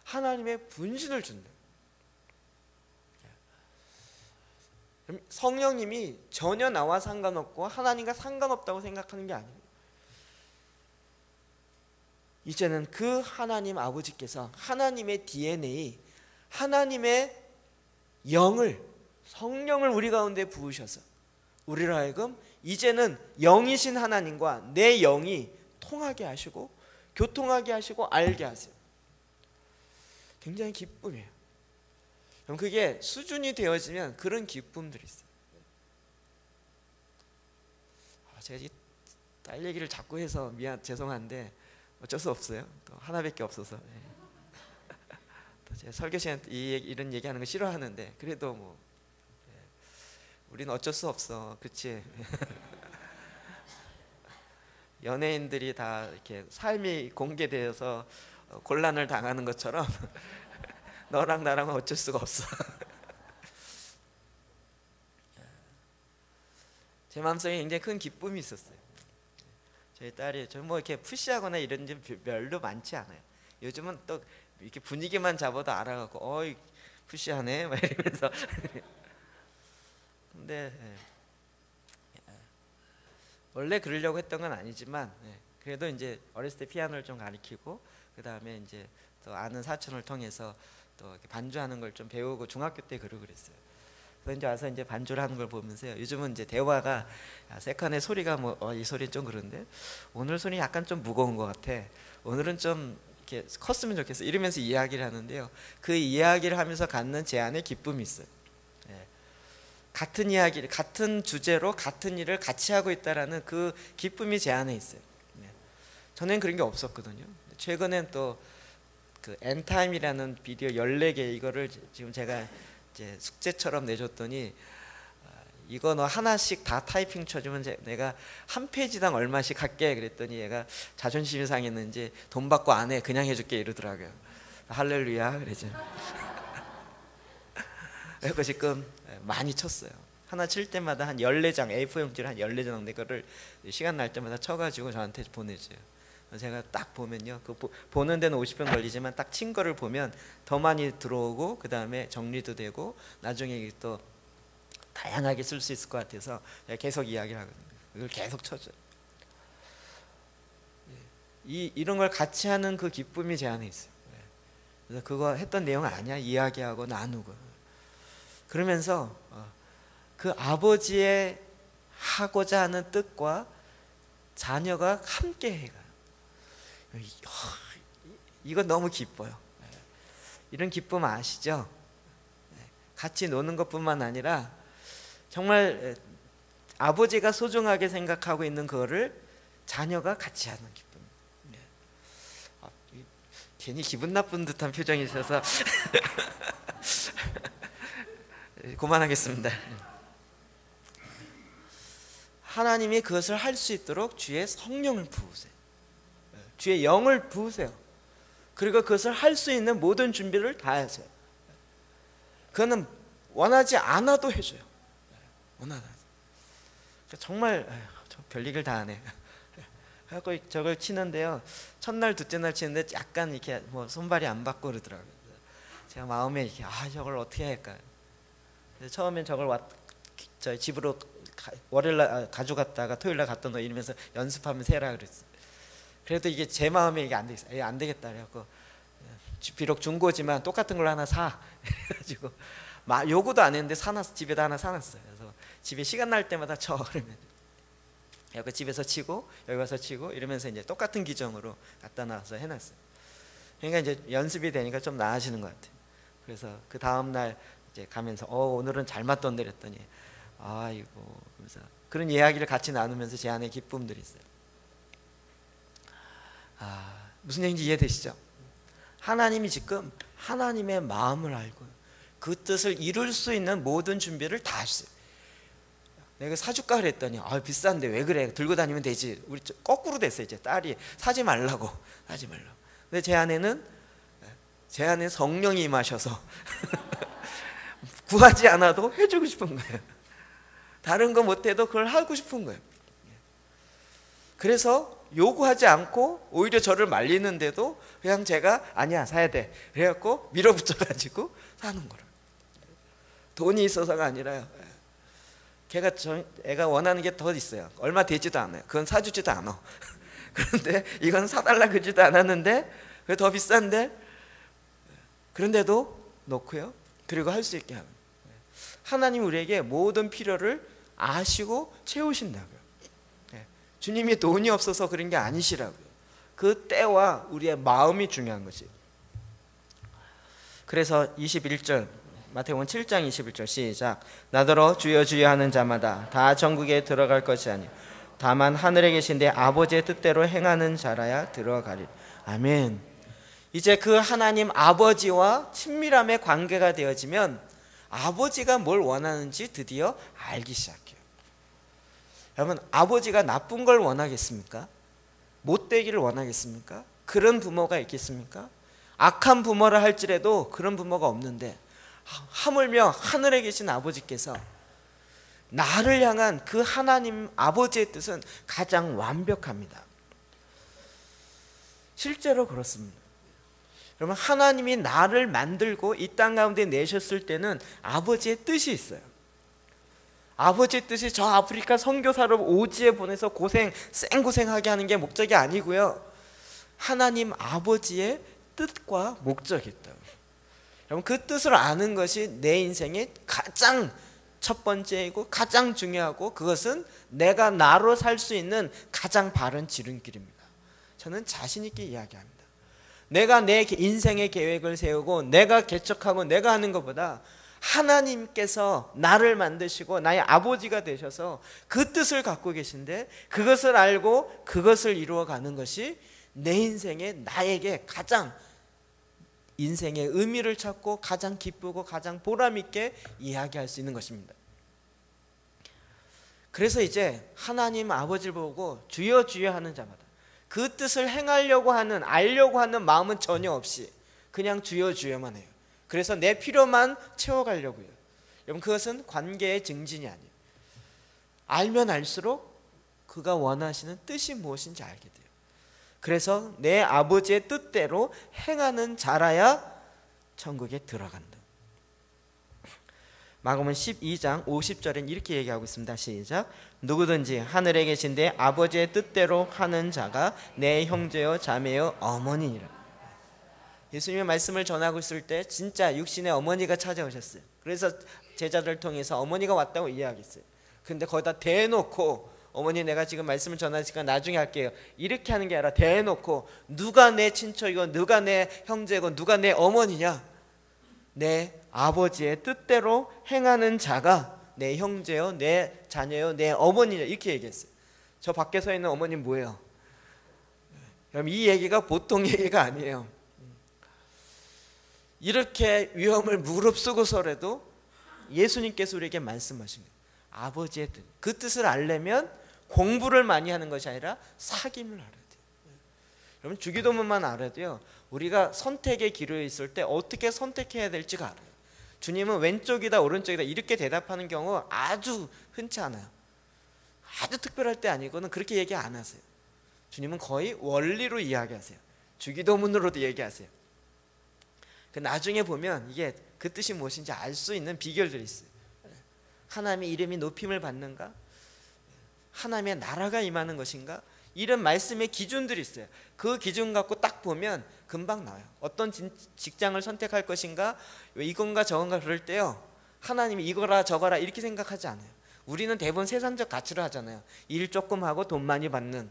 하나님의 분신을 준다. 성령님이 전혀 나와 상관없고 하나님과 상관없다고 생각하는 게 아니에요. 이제는 그 하나님 아버지께서 하나님의 DNA, 하나님의 영을, 성령을 우리 가운데 부으셔서 우리로 하여금 이제는 영이신 하나님과 내 영이 통하게 하시고 교통하게 하시고 알게 하세요. 굉장히 기쁨이에요. 그럼 그게 수준이 되어지면 그런 기쁨들이 있어요. 제가 딸 얘기를 자꾸 해서 죄송한데 어쩔 수 없어요. 또 하나밖에 없어서. 또 제가 설교 시간에 이런 얘기하는 거 싫어하는데 그래도 뭐 우리는 어쩔 수 없어, 그렇지? 연예인들이 다 이렇게 삶이 공개되어서 곤란을 당하는 것처럼 너랑 나랑은 어쩔 수가 없어. 제 마음속에 굉장히 큰 기쁨이 있었어요. 저희 딸이 뭐 이렇게 푸시하거나 이런 게 별로 많지 않아요. 요즘은 또 이렇게 분위기만 잡아도 알아갖고 어이 푸시하네 막 이러면서. 근데 원래 그러려고 했던 건 아니지만 그래도 이제 어렸을 때 피아노를 좀 가르치고 그 다음에 이제 또 아는 사촌을 통해서 또 반주하는 걸 좀 배우고 중학교 때 그랬어요. 그래서 이제 와서 이제 반주를 하는 걸 보면서요. 요즘은 이제 대화가 세컨의 소리가 이 소리 좀 그런데 오늘 소리 약간 좀 무거운 것 같아. 오늘은 좀 이렇게 컸으면 좋겠어. 이러면서 이야기를 하는데요. 그 이야기를 하면서 갖는 제 안에 기쁨이 있어요. 같은 이야기를, 같은 주제로 같은 일을 같이 하고 있다라는 그 기쁨이 제 안에 있어요. 전엔 그런 게 없었거든요. 최근엔 또 그 엔타임이라는 비디오 14개 이거를 지금 제가 이제 숙제처럼 내줬더니 이거 너 하나씩 다 타이핑 쳐주면 내가 한 페이지당 얼마씩 할게 그랬더니 얘가 자존심이 상했는지 돈 받고 안 해 그냥 해줄게 이러더라고요. 할렐루야 그러죠. 그래서 지금 많이 쳤어요. 하나 칠 때마다 한 14장 A4 용지를 한 14장 내 거를 시간 날 때마다 쳐가지고 저한테 보내줘요. 제가 딱 보면요, 그 보는 데는 50분 걸리지만 딱 친 거를 보면 더 많이 들어오고 그 다음에 정리도 되고 나중에 또 다양하게 쓸 수 있을 것 같아서 계속 이야기를 하거든요. 이걸 계속 쳐줘요. 이런 걸 같이 하는 그 기쁨이 제 안에 있어요. 그래서 그거 했던 내용 아니야? 이야기하고 나누고 그러면서 그 아버지의 하고자 하는 뜻과 자녀가 함께 해가요. 이거 너무 기뻐요. 이런 기쁨 아시죠? 같이 노는 것뿐만 아니라 정말 아버지가 소중하게 생각하고 있는 그거를 자녀가 같이 하는 기쁨. 괜히 기분 나쁜 듯한 표정이 있어서 그만하겠습니다. 하나님이 그것을 할 수 있도록 주의 성령을 부으세요. 주의 영을 부으세요. 그리고 그것을 할 수 있는 모든 준비를 다 하세요. 그거는 원하지 않아도 해줘요. 원하지. 정말 별일을 다 하네. 하고 저걸 치는데요. 첫날 둘째 날 치는데 약간 이렇게 뭐 손발이 안 받고 그러더라고요. 제가 마음에 이렇게 저걸 어떻게 할까. 처음엔 저걸 저희 집으로 월요일날 가져갔다가 토요일날 갖다 놓 이러면서 연습하면서 해라 그랬어요. 그래도 이게 제 마음에 이게 안 되겠어요. 안 되겠다 그래갖고 비록 중고지만 똑같은 걸 하나 사 그래가지고 요구도 안 했는데 사놨어. 집에다 하나 사놨어요. 그래서 집에 시간 날 때마다 쳐 그러면 여기 집에서 치고 여기 와서 치고 이러면서 이제 똑같은 기정으로 갖다 놔서 해놨어요. 그러니까 이제 연습이 되니까 좀 나아지는 것 같아요. 그래서 그 다음 날 이제 가면서 오늘은 잘 맞던데 그랬더니 아이고 그래서 그런 이야기를 같이 나누면서 제 안에 기쁨들이 있어요. 무슨 얘기인지 이해되시죠? 하나님이 지금 하나님의 마음을 알고 그 뜻을 이룰 수 있는 모든 준비를 다 하셨어요. 내가 사줄까 그랬더니 비싼데 왜 그래, 들고 다니면 되지. 우리 거꾸로 됐어요. 이제 딸이 사지 말라고. 근데 제 안에 성령이 임하셔서 구하지 않아도 해주고 싶은 거예요. 다른 거 못해도 그걸 하고 싶은 거예요. 그래서 요구하지 않고 오히려 저를 말리는데도 그냥 제가 아니야 사야 돼 그래갖고 밀어붙여가지고 사는 거예요. 돈이 있어서가 아니라요. 애가 원하는 게 더 있어요. 얼마 되지도 않아요. 그건 사주지도 않아. 그런데 이건 사달라 그러지도 않았는데 그게 더 비싼데 그런데도 놓고요. 그리고 할 수 있게 하는. 하나님 우리에게 모든 필요를 아시고 채우신다고요. 주님이 돈이 없어서 그런 게 아니시라고요. 그 때와 우리의 마음이 중요한 거지. 그래서 21절 마태복음 7장 21절 시작. 나더러 주여 주여 하는 자마다 다 천국에 들어갈 것이 아니요 다만 하늘에 계신 내 아버지의 뜻대로 행하는 자라야 들어가리. 아멘. 이제 그 하나님 아버지와 친밀함의 관계가 되어지면 아버지가 뭘 원하는지 드디어 알기 시작해요. 여러분, 아버지가 나쁜 걸 원하겠습니까? 못되기를 원하겠습니까? 그런 부모가 있겠습니까? 악한 부모를 할지라도 그런 부모가 없는데 하물며 하늘에 계신 아버지께서 나를 향한 그 하나님 아버지의 뜻은 가장 완벽합니다. 실제로 그렇습니다. 여러분, 하나님이 나를 만들고 이 땅 가운데 내셨을 때는 아버지의 뜻이 있어요. 아버지의 뜻이 저 아프리카 선교사로 오지에 보내서 생고생하게 하는 게 목적이 아니고요. 하나님 아버지의 뜻과 목적이 있다. 여러분, 그 뜻을 아는 것이 내 인생의 가장 첫 번째이고 가장 중요하고 그것은 내가 나로 살 수 있는 가장 바른 지름길입니다. 저는 자신 있게 이야기합니다. 내가 내 인생의 계획을 세우고 내가 개척하고 내가 하는 것보다 하나님께서 나를 만드시고 나의 아버지가 되셔서 그 뜻을 갖고 계신데 그것을 알고 그것을 이루어가는 것이 내 인생에 나에게 가장 인생의 의미를 찾고 가장 기쁘고 가장 보람있게 이야기할 수 있는 것입니다. 그래서 이제 하나님 아버지를 보고 주여 주여 하는 자마다 그 뜻을 행하려고 하는 알려고 하는 마음은 전혀 없이 그냥 주여 주여만 해요. 그래서 내 필요만 채워가려고요. 여러분, 그것은 관계의 증진이 아니에요. 알면 알수록 그가 원하시는 뜻이 무엇인지 알게 돼요. 그래서 내 아버지의 뜻대로 행하는 자라야 천국에 들어간다. 마가복음 12장 50절엔 이렇게 얘기하고 있습니다. 시작. 누구든지 하늘에 계신 내 아버지의 뜻대로 하는 자가 내 형제요 자매요 어머니니라. 예수님의 말씀을 전하고 있을 때 진짜 육신의 어머니가 찾아오셨어요. 그래서 제자들을 통해서 어머니가 왔다고 이야기했어요. 근데 거기다 대놓고 어머니 내가 지금 말씀을 전하니까 나중에 할게요 이렇게 하는 게 아니라 대놓고 누가 내 친척이고 누가 내 형제고 누가 내 어머니냐, 내 아버지의 뜻대로 행하는 자가 내 형제요 내 자녀요 내 어머니냐 이렇게 얘기했어요. 저 밖에 서 있는 어머니는 뭐예요? 여러분, 이 얘기가 보통 얘기가 아니에요. 이렇게 위험을 무릅쓰고서라도 예수님께서 우리에게 말씀하신 거예요. 아버지의 뜻, 그 뜻을 알려면 공부를 많이 하는 것이 아니라 사귐을 알아야 돼요. 여러분 주기도문만 알아도요, 우리가 선택의 기로에 있을 때 어떻게 선택해야 될지가 알아요. 주님은 왼쪽이다 오른쪽이다 이렇게 대답하는 경우 아주 흔치 않아요. 아주 특별할 때 아니고는 그렇게 얘기 안 하세요. 주님은 거의 원리로 이야기하세요. 주기도문으로도 얘기하세요. 나중에 보면 이게 그 뜻이 무엇인지 알 수 있는 비결들이 있어요. 하나님의 이름이 높임을 받는가? 하나님의 나라가 임하는 것인가? 이런 말씀의 기준들이 있어요. 그 기준 갖고 딱 보면 금방 나와요. 어떤 직장을 선택할 것인가? 이건가 저건가 그럴 때요, 하나님이 이거라 저거라 이렇게 생각하지 않아요. 우리는 대부분 세상적 가치로 하잖아요. 일 조금 하고 돈 많이 받는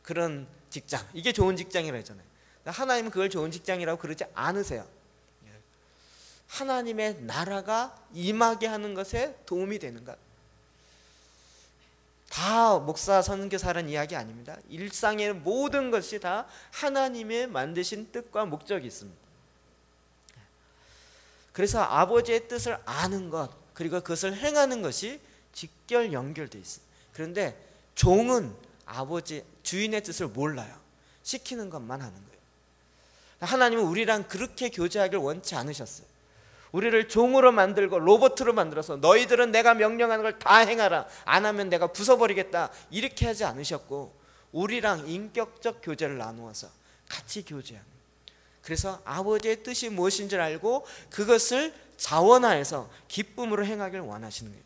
그런 직장, 이게 좋은 직장이라 하잖아요. 하나님은 그걸 좋은 직장이라고 그러지 않으세요. 하나님의 나라가 임하게 하는 것에 도움이 되는가? 다 목사 선교사라는 이야기 아닙니다. 일상의 모든 것이 다 하나님의 만드신 뜻과 목적이 있습니다. 그래서 아버지의 뜻을 아는 것, 그리고 그것을 행하는 것이 직결 연결되어 있어요. 그런데 종은 아버지 주인의 뜻을 몰라요. 시키는 것만 하는 거예요. 하나님은 우리랑 그렇게 교제하길 원치 않으셨어요. 우리를 종으로 만들고 로봇으로 만들어서 너희들은 내가 명령하는 걸 다 행하라, 안 하면 내가 부숴버리겠다 이렇게 하지 않으셨고, 우리랑 인격적 교제를 나누어서 같이 교제하는 거예요. 그래서 아버지의 뜻이 무엇인 줄 알고 그것을 자원하여서 기쁨으로 행하길 원하시는 거예요.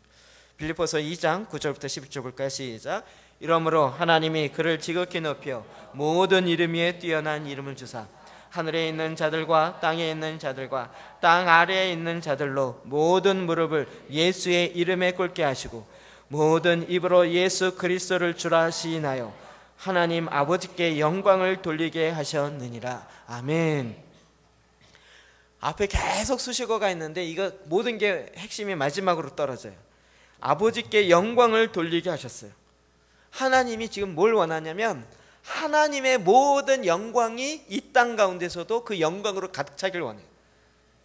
빌립보서 2장 9절부터 11절 볼까요? 시작. 이러므로 하나님이 그를 지극히 높여 모든 이름 위에 뛰어난 이름을 주사 하늘에 있는 자들과 땅에 있는 자들과 땅 아래에 있는 자들로 모든 무릎을 예수의 이름에 꿇게 하시고 모든 입으로 예수 그리스도를 주라 시인하여 하나님 아버지께 영광을 돌리게 하셨느니라. 아멘. 앞에 계속 수식어가 있는데 이거 모든 게 핵심이 마지막으로 떨어져요. 아버지께 영광을 돌리게 하셨어요. 하나님이 지금 뭘 원하냐면 하나님의 모든 영광이 이 땅 가운데서도 그 영광으로 가득 차길 원해요.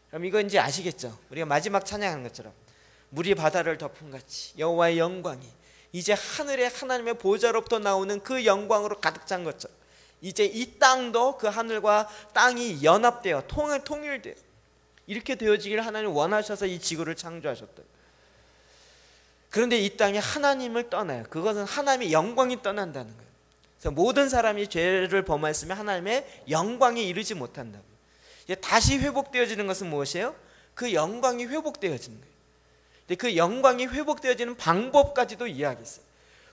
그럼 이거 이제 아시겠죠? 우리가 마지막 찬양하는 것처럼 물이 바다를 덮은 같이 여호와의 영광이 이제 하늘에 하나님의 보좌로부터 나오는 그 영광으로 가득 찬 것처럼 이제 이 땅도 그 하늘과 땅이 연합되어 통일되어 이렇게 되어지기를 하나님 원하셔서 이 지구를 창조하셨다. 그런데 이 땅이 하나님을 떠나요. 그것은 하나님의 영광이 떠난다는 거예요. 그래서 모든 사람이 죄를 범하였으면 하나님의 영광에 이르지 못한다고요. 다시 회복되어지는 것은 무엇이에요? 그 영광이 회복되어지는 거예요. 근데 그 영광이 회복되어지는 방법까지도 이야기했어요.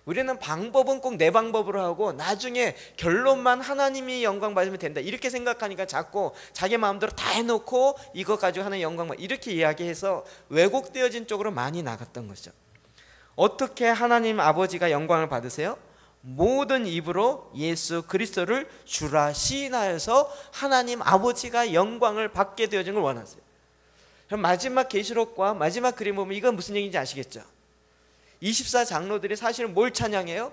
우리는 방법은 꼭 내 방법으로 하고 나중에 결론만 하나님이 영광 받으면 된다 이렇게 생각하니까 자꾸 자기 마음대로 다 해놓고 이거 가지고 하는 영광만 이렇게 이야기해서 왜곡되어진 쪽으로 많이 나갔던 거죠. 어떻게 하나님 아버지가 영광을 받으세요? 모든 입으로 예수 그리스도를 주라 시인하여서 하나님 아버지가 영광을 받게 되어진 걸 원하세요. 그럼 마지막 계시록과 마지막 그림 보면 이건 무슨 얘기인지 아시겠죠? 24장로들이 사실은 뭘 찬양해요?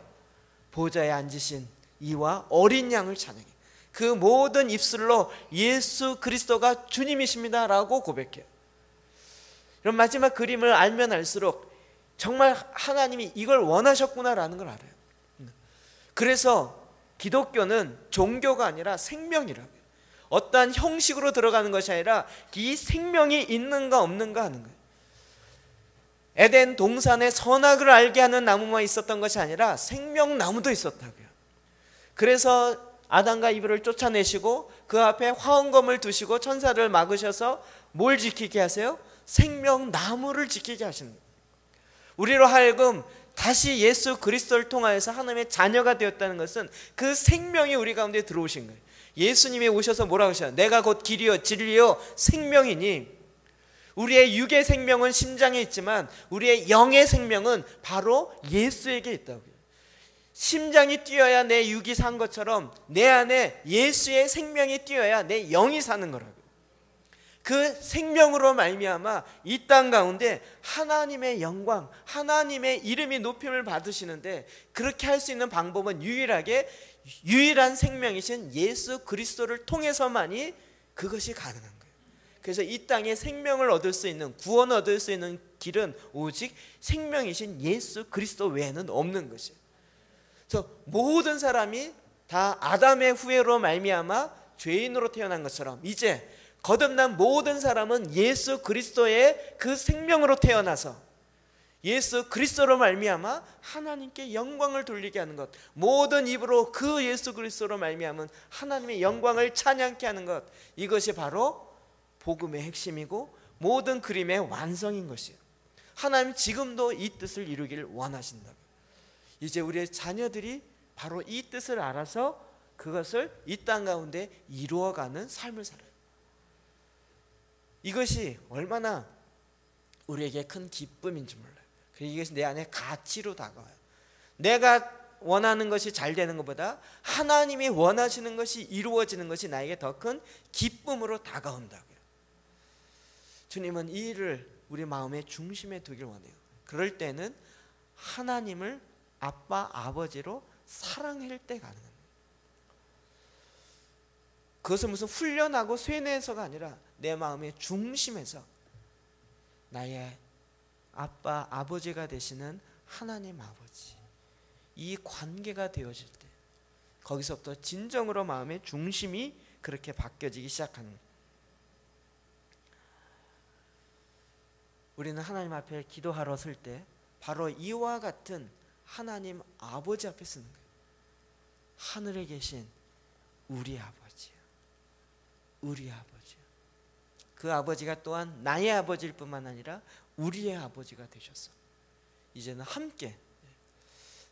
보좌에 앉으신 이와 어린 양을 찬양해요. 그 모든 입술로 예수 그리스도가 주님이십니다 라고 고백해요. 그럼 마지막 그림을 알면 알수록 정말 하나님이 이걸 원하셨구나라는 걸 알아요. 그래서 기독교는 종교가 아니라 생명이라고요. 어떠한 형식으로 들어가는 것이 아니라 이 생명이 있는가 없는가 하는 거예요. 에덴 동산에 선악을 알게 하는 나무만 있었던 것이 아니라 생명나무도 있었다고요. 그래서 아담과 이브를 쫓아내시고 그 앞에 화원검을 두시고 천사를 막으셔서 뭘 지키게 하세요? 생명나무를 지키게 하시는 거예요. 우리로 하여금 다시 예수 그리스도를 통하여서 하나님의 자녀가 되었다는 것은 그 생명이 우리 가운데 들어오신 거예요. 예수님이 오셔서 뭐라고 하셔요? 내가 곧 길이요 진리요 생명이니 우리의 육의 생명은 심장에 있지만 우리의 영의 생명은 바로 예수에게 있다고요. 심장이 뛰어야 내 육이 산 것처럼 내 안에 예수의 생명이 뛰어야 내 영이 사는 거라고요. 그 생명으로 말미암아 이 땅 가운데 하나님의 영광, 하나님의 이름이 높임을 받으시는데 그렇게 할 수 있는 방법은 유일한 생명이신 예수 그리스도를 통해서만이 그것이 가능한 거예요. 그래서 이 땅에 생명을 얻을 수 있는, 구원을 얻을 수 있는 길은 오직 생명이신 예수 그리스도 외에는 없는 것이에요. 그래서 모든 사람이 다 아담의 후예로 말미암아 죄인으로 태어난 것처럼 이제 거듭난 모든 사람은 예수 그리스도의 그 생명으로 태어나서 예수 그리스도로 말미암아 하나님께 영광을 돌리게 하는 것, 모든 입으로 그 예수 그리스도로 말미암은 하나님의 영광을 찬양케 하는 것, 이것이 바로 복음의 핵심이고 모든 그림의 완성인 것이에요. 하나님 지금도 이 뜻을 이루기를 원하신다고요. 이제 우리의 자녀들이 바로 이 뜻을 알아서 그것을 이 땅 가운데 이루어가는 삶을 살아요. 이것이 얼마나 우리에게 큰 기쁨인지 몰라요. 그리고 이것이 내 안에 가치로 다가와요. 내가 원하는 것이 잘 되는 것보다 하나님이 원하시는 것이 이루어지는 것이 나에게 더 큰 기쁨으로 다가온다고요. 주님은 이 일을 우리 마음의 중심에 두길 원해요. 그럴 때는 하나님을 아빠, 아버지로 사랑할 때 가능합니다. 그것은 무슨 훈련하고 쇠뇌해서가 아니라 내 마음의 중심에서 나의 아빠, 아버지가 되시는 하나님 아버지, 이 관계가 되어질 때 거기서부터 진정으로 마음의 중심이 그렇게 바뀌어지기 시작하는 거예요. 우리는 하나님 앞에 기도하러 설 때 바로 이와 같은 하나님 아버지 앞에 쓰는 거예요. 하늘에 계신 우리 아버지요, 우리 아버지요. 그 아버지가 또한 나의 아버지일 뿐만 아니라 우리의 아버지가 되셨어. 이제는 함께.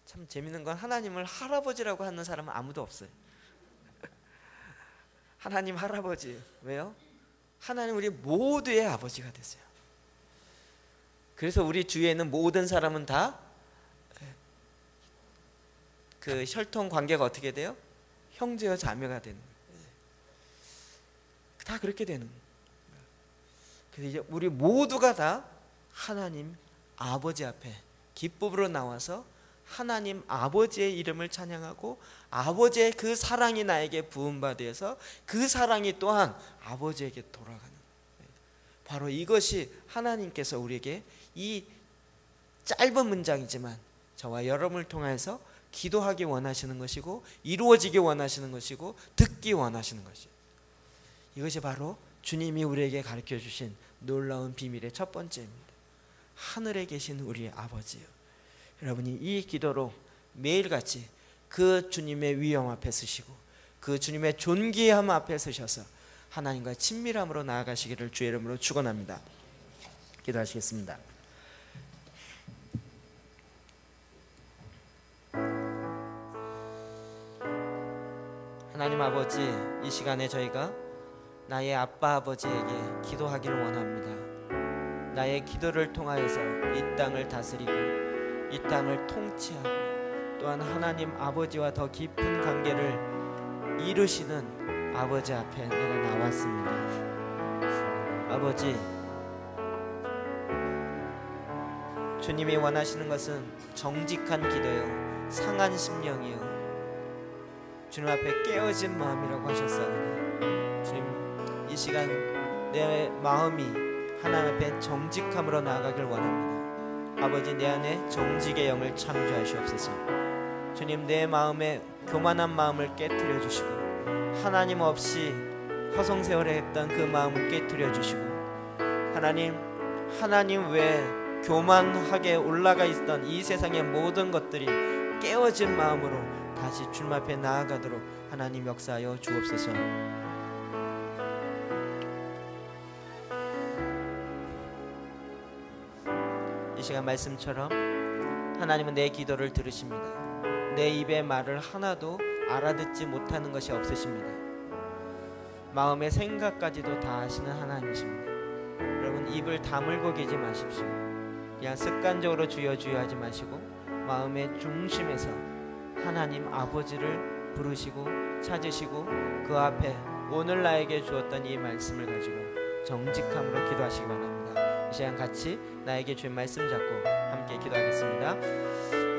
참 재밌는 건 하나님을 할아버지라고 하는 사람은 아무도 없어요. 하나님 할아버지. 왜요? 하나님 우리 모두의 아버지가 되세요. 그래서 우리 주위에 있는 모든 사람은 다 그 혈통 관계가 어떻게 돼요? 형제와 자매가 되는 거예요. 다 그렇게 되는 거예요. 그래서 이제 우리 모두가 다 하나님 아버지 앞에 기쁨으로 나와서 하나님 아버지의 이름을 찬양하고 아버지의 그 사랑이 나에게 부음받아서 그 사랑이 또한 아버지에게 돌아가는 거예요. 바로 이것이 하나님께서 우리에게 이 짧은 문장이지만 저와 여러분을 통해서 기도하기 원하시는 것이고 이루어지기 원하시는 것이고 듣기 원하시는 것이에요. 이것이 바로 주님이 우리에게 가르쳐 주신 놀라운 비밀의 첫 번째입니다. 하늘에 계신 우리 아버지요. 여러분이 이 기도로 매일같이 그 주님의 위엄 앞에 서시고 그 주님의 존귀함 앞에 서셔서 하나님과 친밀함으로 나아가시기를 주의 이름으로 축원합니다. 기도하시겠습니다. 하나님 아버지, 이 시간에 저희가 나의 아빠 아버지에게 기도하기를 원합니다. 나의 기도를 통하여서 이 땅을 다스리고 이 땅을 통치하고 또한 하나님 아버지와 더 깊은 관계를 이루시는 아버지 앞에 내가 나왔습니다. 아버지, 주님이 원하시는 것은 정직한 기도요, 상한 심령이요, 주님 앞에 깨어진 마음이라고 하셨사오니 주님, 이 시간 내 마음이 하나님 앞에 정직함으로 나아가길 원합니다. 아버지, 내 안에 정직의 영을 창조하시옵소서. 주님, 내 마음에 교만한 마음을 깨트려 주시고 하나님 없이 허송세월에 했던 그 마음을 깨트려 주시고 하나님 외에 교만하게 올라가 있던 이 세상의 모든 것들이 깨어진 마음으로 다시 주님 앞에 나아가도록 하나님 역사하여 주옵소서. 이 시간 말씀처럼 하나님은 내 기도를 들으십니다. 내 입의 말을 하나도 알아듣지 못하는 것이 없으십니다. 마음의 생각까지도 다 아시는 하나님이십니다. 여러분, 입을 다물고 계지 마십시오. 그냥 습관적으로 주여 주여 하지 마시고 마음의 중심에서 하나님 아버지를 부르시고 찾으시고 그 앞에 오늘 나에게 주었던 이 말씀을 가지고 정직함으로 기도하시기 바랍니다. 이 시간 같이 나에게 주신 말씀 잡고 함께 기도하겠습니다.